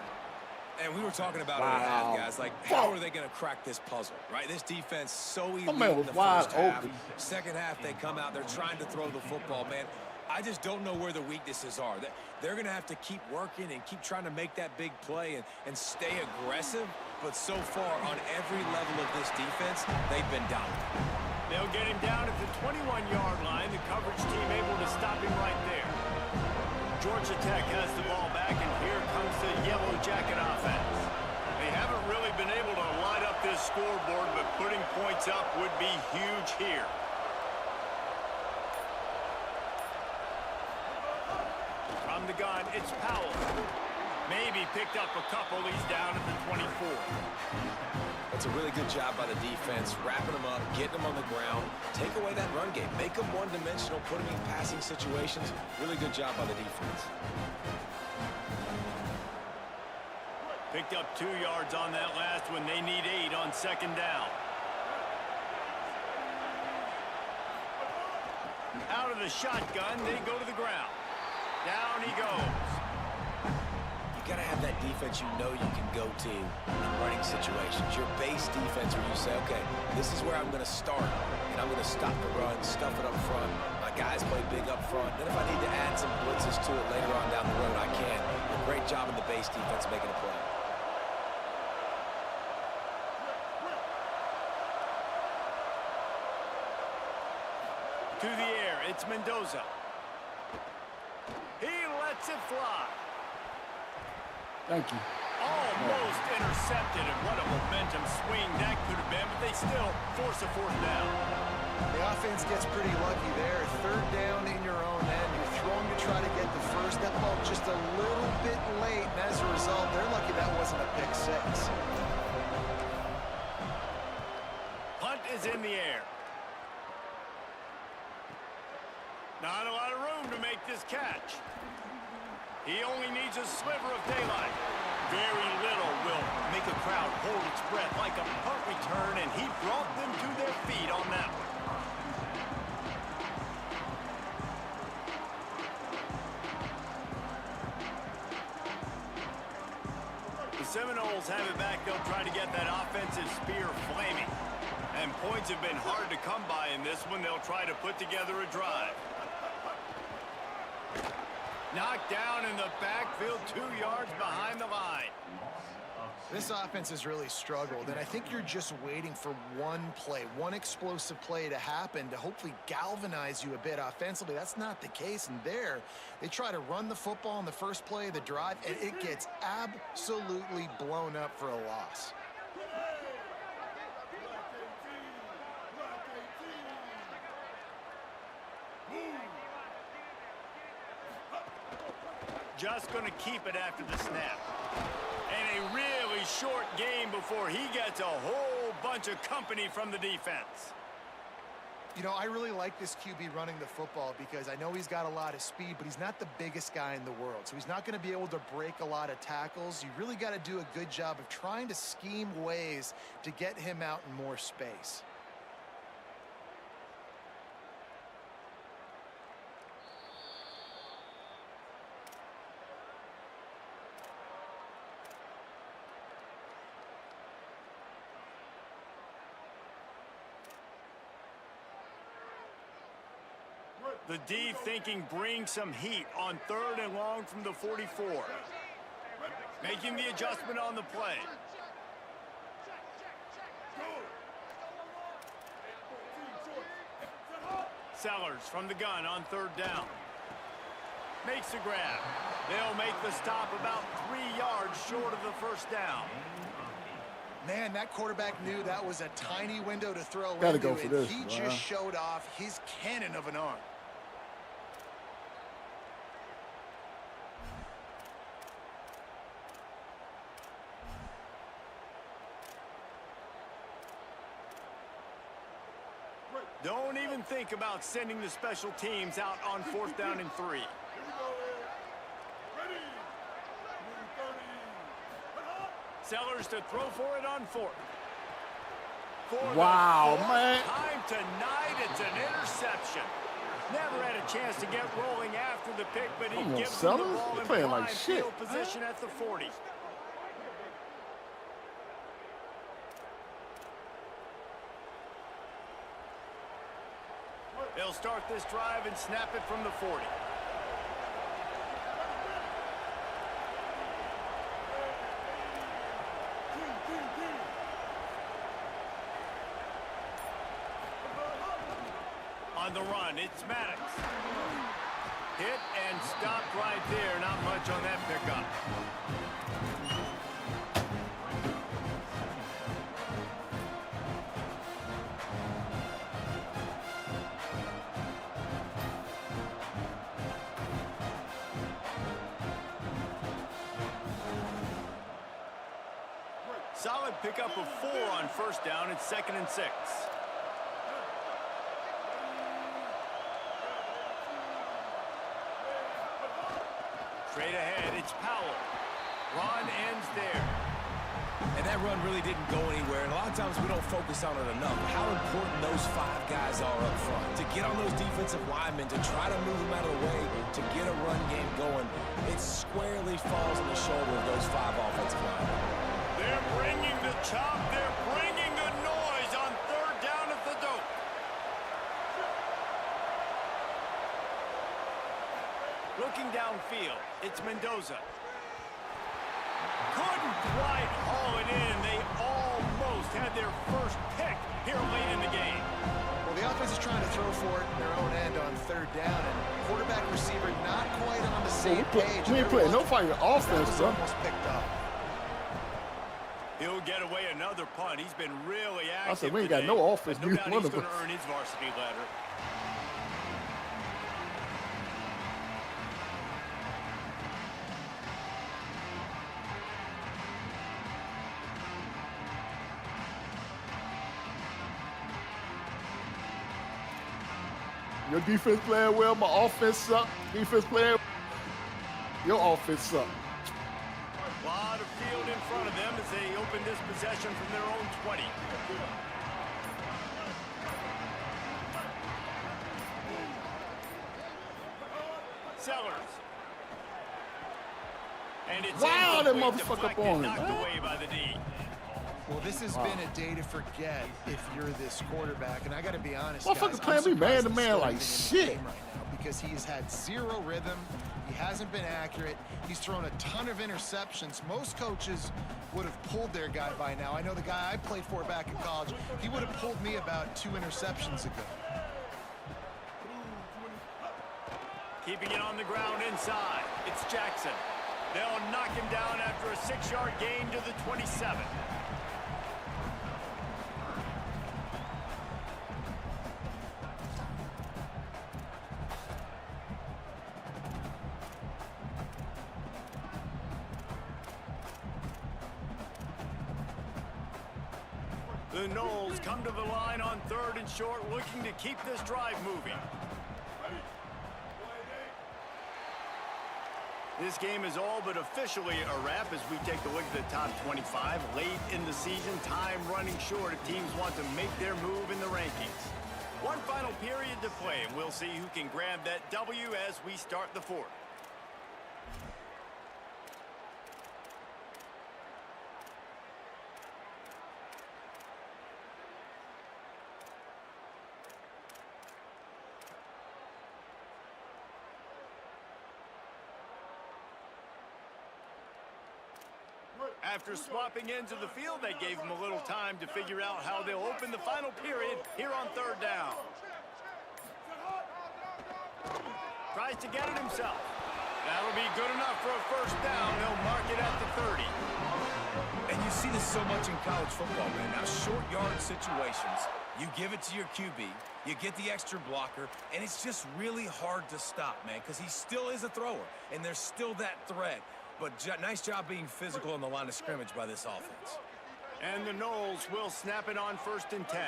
Speaker 8: And we were talking about it in half, guys. Like, how are they going to crack this puzzle, right? This defense so elite in the first half. Second half, they come out. They're trying to throw the football, man. I just don't know where the weaknesses are. They're going to have to keep working and keep trying to make that big play and stay aggressive. But so far, on every level of this defense, they've been dominant.
Speaker 5: They'll get him down at the 21-yard line. The coverage team able to stop him right there. Georgia Tech has the ball back, and here comes the Yellow Jacket offense. They haven't really been able to light up this scoreboard, but putting points up would be huge here. From the gun, it's Powell. Maybe picked up a couple. He's down at the 24.
Speaker 8: That's a really good job by the defense, wrapping them up, getting them on the ground, take away that run game, make them one-dimensional, put them in passing situations. Really good job by the defense.
Speaker 5: Picked up 2 yards on that last one. They need 8 on second down. Out of the shotgun, they go to the ground. Down he goes.
Speaker 8: You got to have that defense you know you can go to in running situations. Your base defense where you say, okay, this is where I'm going to start, and I'm going to stop the run, stuff it up front. My guys play big up front. Then if I need to add some blitzes to it later on down the road, I can. A great job in the base defense making a play.
Speaker 5: To the air, it's Mendoza. He lets it fly.
Speaker 9: Thank you.
Speaker 5: Almost intercepted, and what a momentum swing that could have been, but they still force a fourth down.
Speaker 7: The offense gets pretty lucky there. Third down in your own end. You're throwing to try to get the first. That ball just a little bit late, and as a result, they're lucky that wasn't a pick six.
Speaker 5: Punt is in the air. Not a lot of room to make this catch. He only needs a sliver of daylight. Very little will make a crowd hold its breath like a punt return, and he brought them to their feet on that one. The Seminoles have it back. They'll try to get that offensive spear flaming. And points have been hard to come by in this one. They'll try to put together a drive. Knocked down in the backfield, 2 yards behind the line.
Speaker 7: This offense has really struggled, and I think you're just waiting for one play, one explosive play to happen to hopefully galvanize you a bit offensively. That's not the case, and there, they try to run the football on the first play of the drive, and it gets absolutely blown up for a loss.
Speaker 5: just going to keep it after the snap. And a really short game before he gets a whole bunch of company from the defense.
Speaker 7: You know, I really like this QB running the football because I know he's got a lot of speed, but he's not the biggest guy in the world. So he's not going to be able to break a lot of tackles. You really got to do a good job of trying to scheme ways to get him out in more space.
Speaker 5: The D thinking bring some heat on 3rd and long from the 44. Making the adjustment on the play. Sellers from the gun on 3rd down. Makes the grab. They'll make the stop about 3 yards short of the 1st down.
Speaker 7: Man, that quarterback knew that was a tiny window to throw
Speaker 9: Gotta
Speaker 7: into,
Speaker 9: go for this,
Speaker 7: he
Speaker 9: wow.
Speaker 7: just showed off his cannon of an arm.
Speaker 5: Don't even think about sending the special teams out on 4th down and 3. Sellers to throw for it on 4th.
Speaker 9: Wow, man.
Speaker 5: Time tonight, it's an interception. Never had a chance to get rolling after the pick, but he
Speaker 9: Come on,
Speaker 5: gives them the
Speaker 9: Sellers.
Speaker 5: ball
Speaker 9: You're
Speaker 5: in
Speaker 9: playing
Speaker 5: prime
Speaker 9: like shit.
Speaker 5: field position at the 40. They'll start this drive and snap it from the 40. On the run, it's Madden. Hit and stopped right there. Not much on that pickup. Solid pickup of 4 on 1st down. It's 2nd and 6. Straight ahead, it's Powell. Run ends there.
Speaker 8: And that run really didn't go anywhere. And a lot of times we don't focus on it enough. How important those 5 guys are up front. To get on those defensive linemen, to try to move them out of the way, to get a run game going, it squarely falls on the shoulder of those 5 offensive linemen.
Speaker 5: They're bringing the chop. They're bringing the noise on 3rd down at the dope. Looking downfield, it's Mendoza. Couldn't quite haul it in. They almost had their first pick here late in the game.
Speaker 7: Well, the offense is trying to throw for it in their own end on 3rd down, and quarterback receiver not quite on the same page.
Speaker 9: We ain't playing no fighting offense,
Speaker 7: that was
Speaker 9: bro.
Speaker 7: almost picked up.
Speaker 5: He'll get away another punt. He's been really active.
Speaker 9: I said we ain't got
Speaker 5: today,
Speaker 9: no offense.
Speaker 5: but no
Speaker 9: Neither
Speaker 5: doubt
Speaker 9: one
Speaker 5: he's
Speaker 9: of
Speaker 5: going
Speaker 9: us.
Speaker 5: to earn his varsity letter.
Speaker 9: Your defense playing well, my offense suck. Defense playing, your offense suck.
Speaker 5: A lot of field in front of them as they open this possession from their own 20. Sellers. And it's
Speaker 9: Wow, that
Speaker 5: incomplete,
Speaker 9: motherfucker
Speaker 5: deflected,
Speaker 9: up on it,
Speaker 5: knocked
Speaker 9: man.
Speaker 5: away by the D.
Speaker 7: Well, this has been a day to forget if you're this quarterback, and I got to be honest,
Speaker 9: Motherfucker
Speaker 7: guys,
Speaker 9: playing
Speaker 7: I'm
Speaker 9: me man to
Speaker 7: surprised
Speaker 9: man
Speaker 7: he's
Speaker 9: like
Speaker 7: still even in the
Speaker 9: shit.
Speaker 7: game right now because he has had 0 rhythm. He hasn't been accurate. He's thrown a ton of interceptions. Most coaches would have pulled their guy by now. I know the guy I played for back in college, he would have pulled me about 2 interceptions ago.
Speaker 5: Keeping it on the ground inside. It's Jackson. They'll knock him down after a 6-yard gain to the 27. The Noles come to the line on 3rd and short, looking to keep this drive moving. This game is all but officially a wrap as we take a look at the top 25. Late in the season, time running short if teams want to make their move in the rankings. One final period to play, and we'll see who can grab that W as we start the 4th. After swapping ends of the field, they gave him a little time to figure out how they'll open the final period here on 3rd down. Tries to get it himself. That'll be good enough for a 1st down. They'll mark it at the 30.
Speaker 8: And you see this so much in college football, man. Now, short yard situations, you give it to your QB, you get the extra blocker, and it's just really hard to stop, man, because he still is a thrower, and there's still that threat. But nice job being physical on the line of scrimmage by this offense.
Speaker 5: And the Noles will snap it on 1st and 10.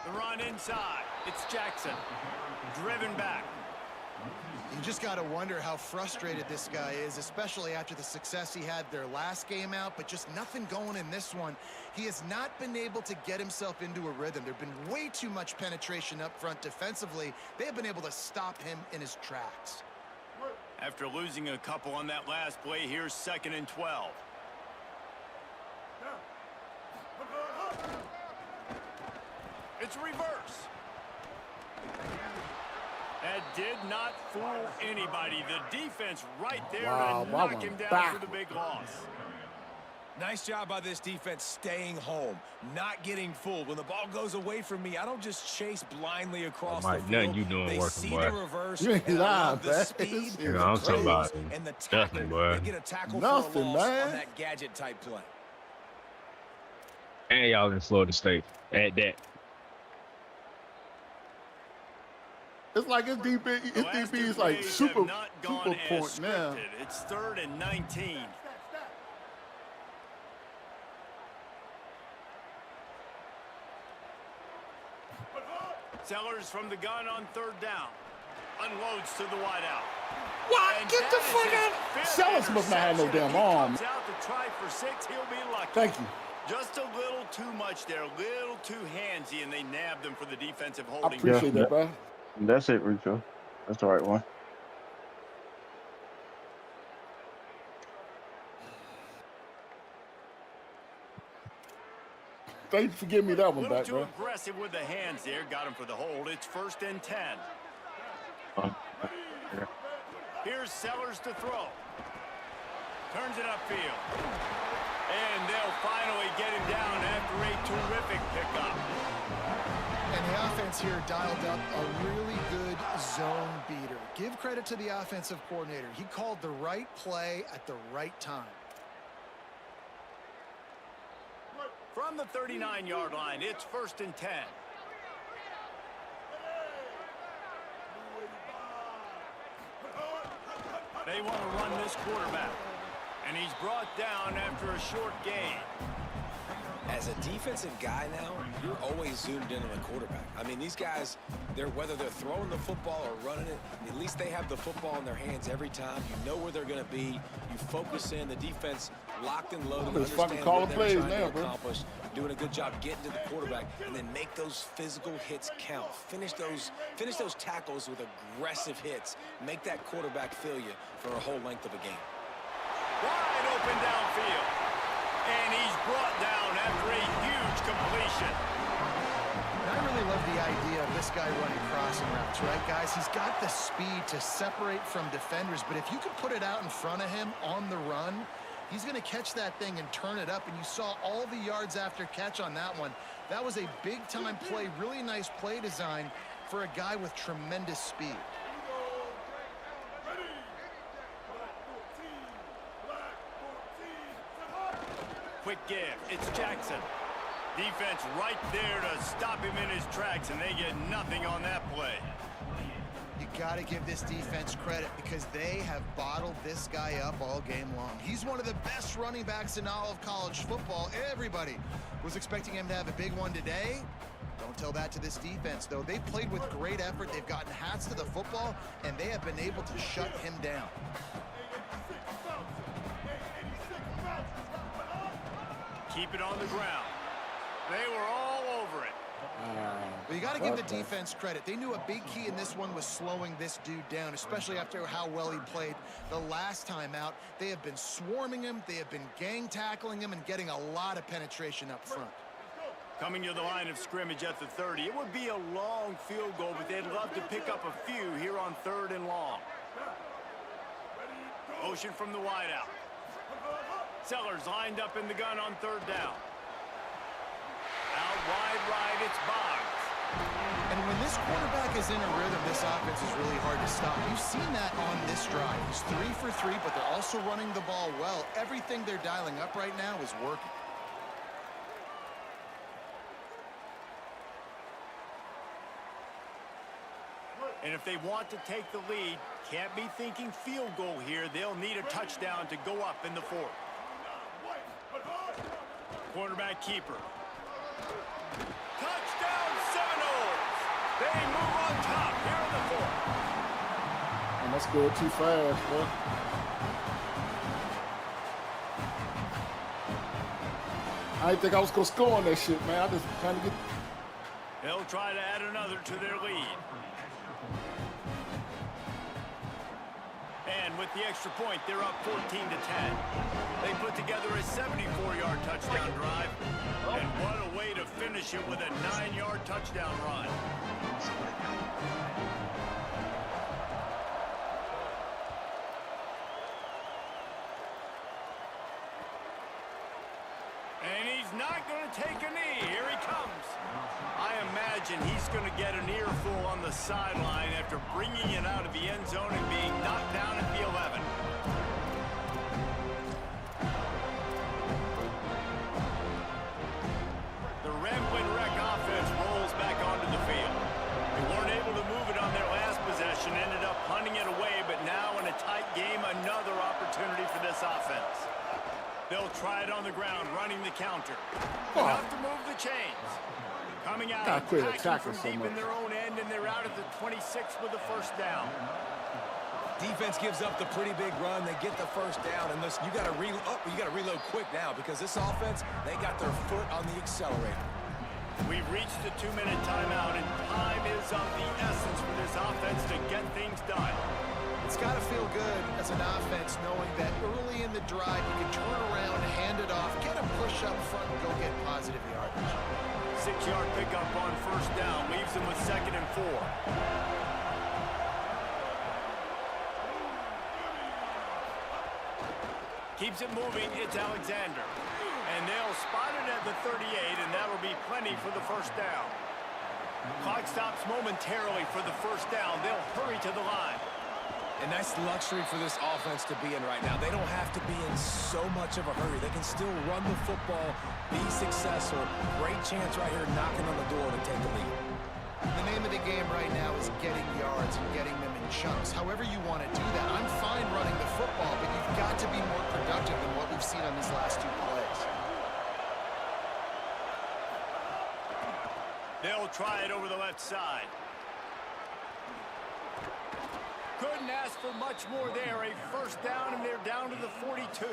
Speaker 5: The run inside. It's Jackson. Driven back.
Speaker 7: You just got to wonder how frustrated this guy is, especially after the success he had their last game out, but just nothing going in this one. He has not been able to get himself into a rhythm. There's been way too much penetration up front defensively. They have been able to stop him in his tracks.
Speaker 5: After losing a couple on that last play, here's 2nd and 12. It's reverse. That did not fool anybody. The defense right there to knock him down for the big loss.
Speaker 8: Nice job by this defense staying home, not getting fooled. When the ball goes away from me, I don't just chase blindly across the field.
Speaker 2: Nothing you doing
Speaker 8: they
Speaker 2: working,
Speaker 8: see
Speaker 2: boy.
Speaker 8: the reverse.
Speaker 9: You ain't lying,
Speaker 8: the
Speaker 9: man.
Speaker 8: speed,
Speaker 2: You know, I'm talking about
Speaker 8: and the tackle.
Speaker 2: nothing, boy.
Speaker 8: They get a tackle
Speaker 9: Nothing,
Speaker 8: for a loss
Speaker 9: man.
Speaker 8: on that gadget type play.
Speaker 2: And y'all in Florida State. Add that.
Speaker 9: It's like his DB is like super point now.
Speaker 5: It's 3rd and 19. Sellers from the gun on 3rd down. Unloads to the wideout.
Speaker 9: What?
Speaker 5: And
Speaker 9: Get the fuck out! Sellers must not have no damn arm.
Speaker 5: Comes out to try for 6. He'll be lucky.
Speaker 9: Thank you.
Speaker 5: Just a little too much there, a little too handsy, and they nabbed him for the defensive
Speaker 9: I
Speaker 5: holding.
Speaker 9: appreciate that, bro.
Speaker 1: That's it, Rico. That's the right one.
Speaker 9: Thank you for giving me that one
Speaker 5: A little
Speaker 9: back,
Speaker 5: too
Speaker 9: bro.
Speaker 5: aggressive with the hands there. Got him for the hold. It's 1st and 10. Here's Sellers to throw. Turns it upfield. And they'll finally get him down after a terrific pickup.
Speaker 7: And the offense here dialed up a really good zone beater. Give credit to the offensive coordinator. He called the right play at the right time.
Speaker 5: From the 39-yard line, it's 1st and 10. They want to run this quarterback. And he's brought down after a short gain.
Speaker 8: As a defensive guy now, you're always zoomed in on the quarterback. I mean, these guys, whether they're throwing the football or running it, at least they have the football in their hands every time. You know where they're going to be. You focus in. The defense locked and loaded.
Speaker 9: Just fucking calling plays now, bro.
Speaker 8: Doing a good job getting to the quarterback, and then make those physical hits count. Finish those tackles with aggressive hits. Make that quarterback feel you for a whole length of a game.
Speaker 5: Wide open downfield. And he's brought down after a huge completion.
Speaker 7: And I really love the idea of this guy running crossing routes, right, guys? He's got the speed to separate from defenders, but if you can put it out in front of him on the run, he's going to catch that thing and turn it up, and you saw all the yards after catch on that one. That was a big-time play, really nice play design for a guy with tremendous speed.
Speaker 5: Quick give. It's Jackson. Defense right there to stop him in his tracks, and they get nothing on that play.
Speaker 7: You got to give this defense credit because they have bottled this guy up all game long. He's one of the best running backs in all of college football. Everybody was expecting him to have a big one today. Don't tell that to this defense, though. They've played with great effort. They've gotten hats to the football, and they have been able to shut him down.
Speaker 5: Keep it on the ground. They were all over it.
Speaker 7: But you got to give the defense credit. They knew a big key in this one was slowing this dude down, especially after how well he played the last time out. They have been swarming him. They have been gang tackling him and getting a lot of penetration up front.
Speaker 5: Coming to the line of scrimmage at the 30. It would be a long field goal, but they'd love to pick up a few here on 3rd and long. Motion from the wideout. Sellers lined up in the gun on 3rd down. Out wide right, it's Boggs.
Speaker 7: And when this quarterback is in a rhythm, this offense is really hard to stop. You've seen that on this drive. He's 3 for 3, but they're also running the ball well. Everything they're dialing up right now is working.
Speaker 5: And if they want to take the lead, can't be thinking field goal here. They'll need a touchdown to go up in the 4th. Quarterback keeper. Touchdown Seminoles! They move on top here in the 4th.
Speaker 9: And that's going too fast, bro. I didn't think I was going to score on that shit, man. I just trying to get...
Speaker 5: They'll try to add another to their lead. And with the extra point, they're up 14 to 10. They put together a 74-yard touchdown drive. And what a way to finish it with a 9-yard touchdown run. And he's not going to take a knee. Here he comes. I imagine he's going to get an earful on the sideline after bringing it out of the end zone and being knocked down at the 11. The Ramblin' Wreck offense rolls back onto the field. They weren't able to move it on their last possession, ended up punting it away, but now in a tight game, another opportunity for this offense. They'll try it on the ground, running the counter. Enough to move the chains. Coming out, attacking from deep in their own end, and they're out at the 26 with the 1st down.
Speaker 8: Defense gives up the pretty big run. They get the 1st down, and listen, you got to reload quick now because this offense, they got their foot on the accelerator.
Speaker 5: We've reached the 2-minute timeout, and time is of the essence for this offense to get things done.
Speaker 7: It's got to feel good as an offense knowing that early in the drive you can turn around, hand it off, get a push up front, and go get positive yardage.
Speaker 5: 6-yard pickup on 1st down, leaves them with 2nd and 4. Keeps it moving, it's Alexander. And they'll spot it at the 38, and that'll be plenty for the 1st down. Clock stops momentarily for the 1st down. They'll hurry to the line.
Speaker 8: And that's luxury for this offense to be in right now. They don't have to be in so much of a hurry. They can still run the football, be successful. Great chance right here knocking on the door to take the lead.
Speaker 7: The name of the game right now is getting yards and getting them in chunks. However you want to do that. I'm fine running the football, but you've got to be more productive than what we've seen on these last 2 plays.
Speaker 5: They'll try it over the left side. Couldn't ask for much more there. A 1st down, and they're down to the 42.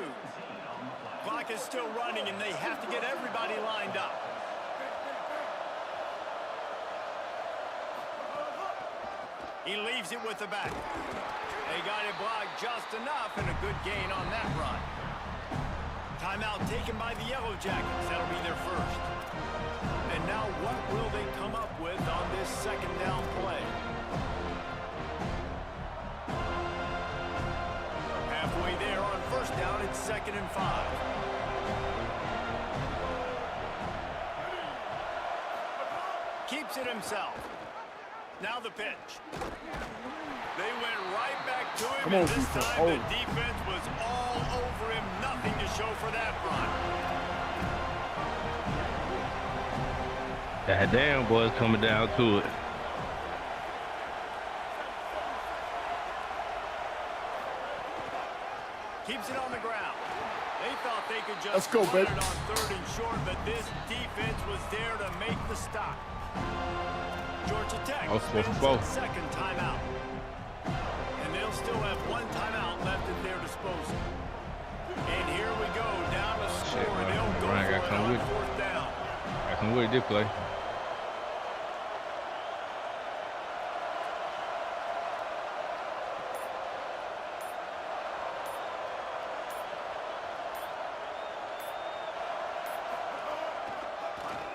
Speaker 5: Clock is still running, and they have to get everybody lined up. He leaves it with the back. They got it blocked just enough, and a good gain on that run. Timeout taken by the Yellow Jackets. That'll be their 1st. And now what will they come up with on this 2nd down play? Halfway there on 1st down, it's 2nd and 5. Keeps it himself. Now the pitch. They went right back to him, and this time the defense was all over him. Nothing to show for that run.
Speaker 2: That damn boy's coming down to it.
Speaker 5: Keeps it on the ground. They thought they could just
Speaker 9: Let's go,
Speaker 5: run
Speaker 9: baby.
Speaker 5: it on 3rd and short, but this defense was there to make the stop. Georgia Tech spins its second timeout. And they'll still have one timeout left at their disposal. And here we go, down the score. They'll go for it on 4th down.
Speaker 2: I can really did play.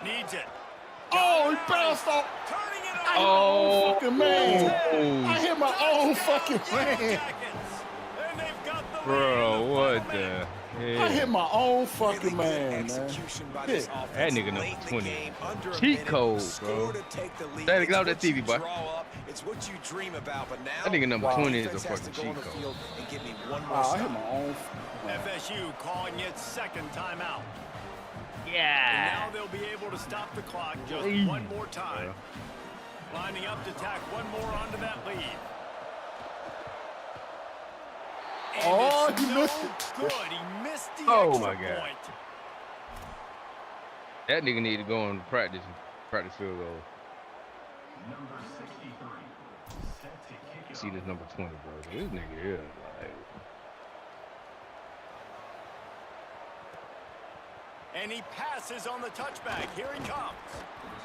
Speaker 5: Needs it.
Speaker 9: Oh, he bounced off.
Speaker 5: Turning it
Speaker 9: I hit my
Speaker 5: over.
Speaker 9: own fucking man. I hit my own fucking man.
Speaker 5: And they've got the
Speaker 2: Bro,
Speaker 5: lead in the
Speaker 2: what
Speaker 5: final
Speaker 2: the
Speaker 5: minute.
Speaker 9: I hit
Speaker 2: hell?
Speaker 9: my own fucking man, man.
Speaker 8: Execution by
Speaker 9: Yeah.
Speaker 8: this offense.
Speaker 2: That nigga number
Speaker 8: Late in the
Speaker 2: 20.
Speaker 8: game, under a
Speaker 2: Cheat
Speaker 8: minute,
Speaker 2: code,
Speaker 8: score
Speaker 2: bro.
Speaker 8: to take the lead.
Speaker 2: That nigga
Speaker 8: It's
Speaker 2: out that
Speaker 8: what
Speaker 2: TV,
Speaker 8: you
Speaker 2: boy.
Speaker 8: draw up. It's what you dream about, but now
Speaker 2: That nigga number 20 is a
Speaker 8: defense has
Speaker 2: fucking
Speaker 8: to go on
Speaker 2: cheat
Speaker 8: the
Speaker 2: code.
Speaker 8: field and give me one more
Speaker 9: Wow, I hit
Speaker 8: stop.
Speaker 9: my own.
Speaker 5: FSU calling its second timeout. And
Speaker 2: Yeah.
Speaker 5: now they'll be able to stop the clock just
Speaker 2: Hey.
Speaker 5: one more time. Lining up to tack one more onto that lead. And
Speaker 9: Oh,
Speaker 5: it's
Speaker 9: he
Speaker 5: no
Speaker 9: missed it.
Speaker 5: good. He missed the
Speaker 2: Oh,
Speaker 5: extra
Speaker 2: my God.
Speaker 5: point.
Speaker 2: That nigga need to go on practice field goal. See this number 20, bro. This nigga here, like,
Speaker 5: And he passes on the touchback. Here he comes.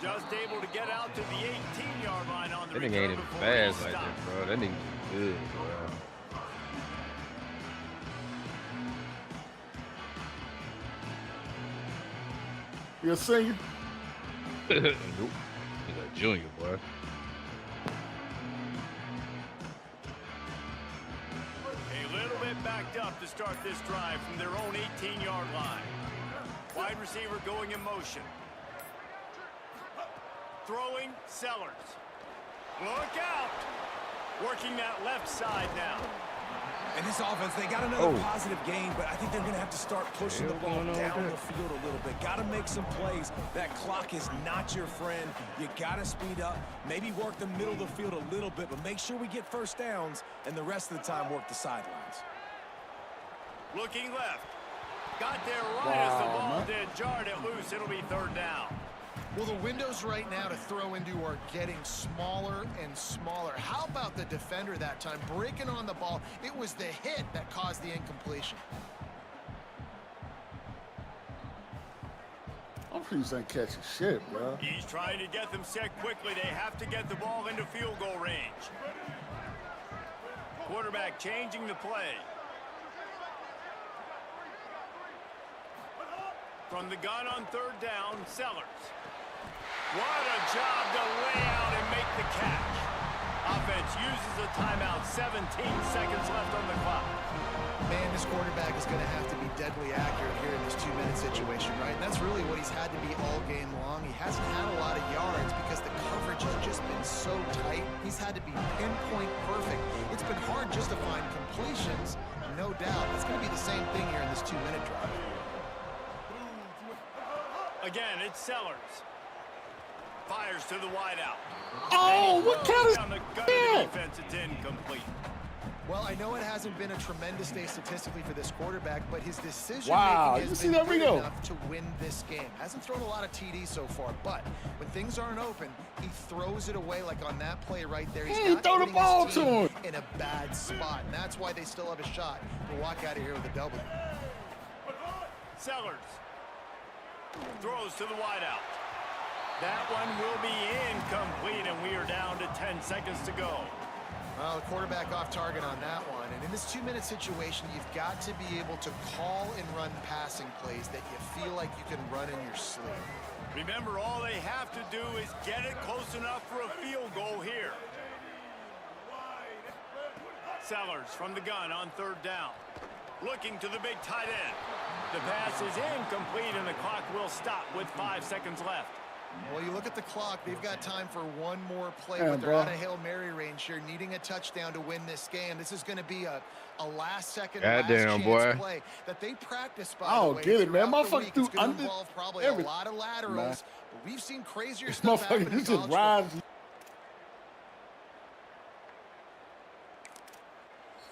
Speaker 5: Just able to get out to the 18-yard line on the
Speaker 2: that nigga
Speaker 5: return
Speaker 2: ain't even
Speaker 5: before
Speaker 2: fast
Speaker 5: he's
Speaker 2: like
Speaker 5: stopped.
Speaker 2: that, bro. That nigga good, bro.
Speaker 9: You a senior?
Speaker 2: Nope. He's a junior, boy.
Speaker 5: A little bit backed up to start this drive from their own 18-yard line. Wide receiver going in motion. Throwing, Sellers. Look out! Working that left side now.
Speaker 8: And this offense, they got another positive game, but I think they're going to have to start pushing the ball down the field a little bit. Got to make some plays. That clock is not your friend. You got to speed up, maybe work the middle of the field a little bit, but make sure we get first downs, and the rest of the time work the sidelines.
Speaker 5: Looking left. Got there right as the ball did. Jarred it loose. It'll be 3rd down.
Speaker 7: Well, the windows right now to throw into are getting smaller and smaller. How about the defender that time breaking on the ball? It was the hit that caused the incompletion.
Speaker 9: I'm pleased ain't catching shit, bro.
Speaker 5: He's trying to get them set quickly. They have to get the ball into field goal range. Quarterback changing the play. From the gun on 3rd down, Sellers. What a job to lay out and make the catch. Offense uses a timeout. 17 seconds left on the clock.
Speaker 7: Man, this quarterback is going to have to be deadly accurate here in this 2-minute situation, right? And that's really what he's had to be all game long. He hasn't had a lot of yards because the coverage has just been so tight. He's had to be pinpoint perfect. It's been hard just to find completions, no doubt. It's going to be the same thing here in this 2-minute drive.
Speaker 5: Again, it's Sellers. Fires to the wideout.
Speaker 9: Oh, what kind
Speaker 5: Down the gut of
Speaker 9: of
Speaker 5: the defense, it's incomplete.
Speaker 7: Well, I know it hasn't been a tremendous day statistically for this quarterback, but his decision-making
Speaker 9: Wow, you
Speaker 7: has
Speaker 9: see
Speaker 7: been
Speaker 9: that,
Speaker 7: good
Speaker 9: Rigo?
Speaker 7: enough to win this game. Hasn't thrown a lot of TDs so far, but when things aren't open, he throws it away like on that play right there. He's
Speaker 9: He
Speaker 7: not
Speaker 9: throw the
Speaker 7: putting
Speaker 9: ball
Speaker 7: his
Speaker 9: to
Speaker 7: team
Speaker 9: him.
Speaker 7: in a bad spot, and that's why they still have a shot to walk out of here with a W.
Speaker 5: Sellers throws to the wideout. That one will be incomplete, and we are down to 10 seconds to go.
Speaker 7: Well, the quarterback off target on that one. And in this 2-minute situation, you've got to be able to call and run passing plays that you feel like you can run in your sleep.
Speaker 5: Remember, all they have to do is get it close enough for a field goal here. Sellers from the gun on 3rd down. Looking to the big tight end. The pass is incomplete, and the clock will stop with 5 seconds left.
Speaker 7: Well, you look at the clock, they've got time for one more play,
Speaker 9: Yeah,
Speaker 7: but they're
Speaker 9: bro.
Speaker 7: out of Hail Mary range here, needing a touchdown to win this game. This is going to be a last-second,
Speaker 2: Goddamn,
Speaker 7: last-chance
Speaker 2: boy.
Speaker 7: play that they practice, by
Speaker 9: I
Speaker 7: the
Speaker 9: don't
Speaker 7: way,
Speaker 9: get it, man.
Speaker 7: throughout the
Speaker 9: Motherfucker
Speaker 7: week.
Speaker 9: do
Speaker 7: It's going
Speaker 9: under
Speaker 7: to involve probably
Speaker 9: every-
Speaker 7: a lot of laterals,
Speaker 9: Man.
Speaker 7: but we've seen crazier
Speaker 9: This
Speaker 7: stuff happen
Speaker 9: motherfucker,
Speaker 7: in
Speaker 9: you just
Speaker 7: college
Speaker 9: ride.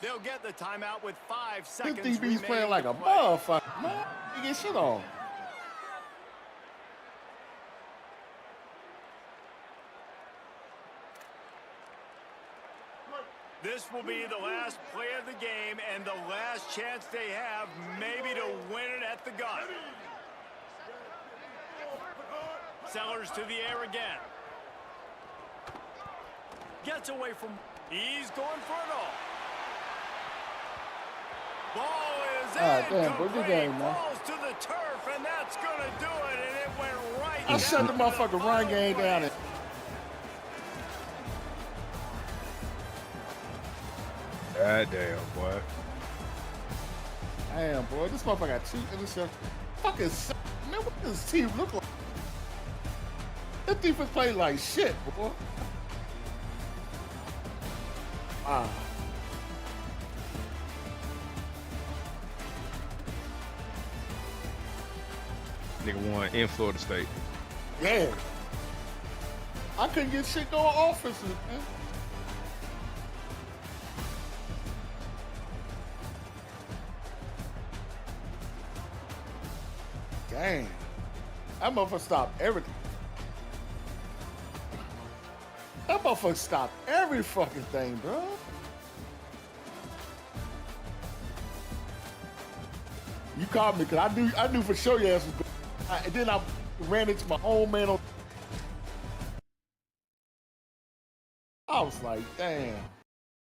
Speaker 5: They'll get the timeout with 5
Speaker 9: This
Speaker 5: seconds
Speaker 9: DB's
Speaker 5: remaining
Speaker 9: playing like
Speaker 5: to
Speaker 9: a
Speaker 5: play.
Speaker 9: motherfucker, man. He get shit on.
Speaker 5: This will be the last play of the game and the last chance they have maybe to win it at the gun. Sellers to the air again. Gets away from... He's going for it all. Ball is
Speaker 9: Damn, bro, good game, man.
Speaker 5: Falls to the turf, and that's going to do it, and it went right
Speaker 9: I shut the motherfucking run game down.
Speaker 2: God damn, boy.
Speaker 9: Damn, boy, this motherfucker got 2 interceptions. Fucking man, what does this team look like? This defense played like shit, boy. Ah.
Speaker 2: Nigga won in Florida State.
Speaker 9: Yeah. I couldn't get shit going offensive, man. Dang. That motherfucker stopped everything. That motherfucker stopped every fucking thing, bro. You called me because I knew for sure your ass was good. And then I ran into my own man on. I was like, damn.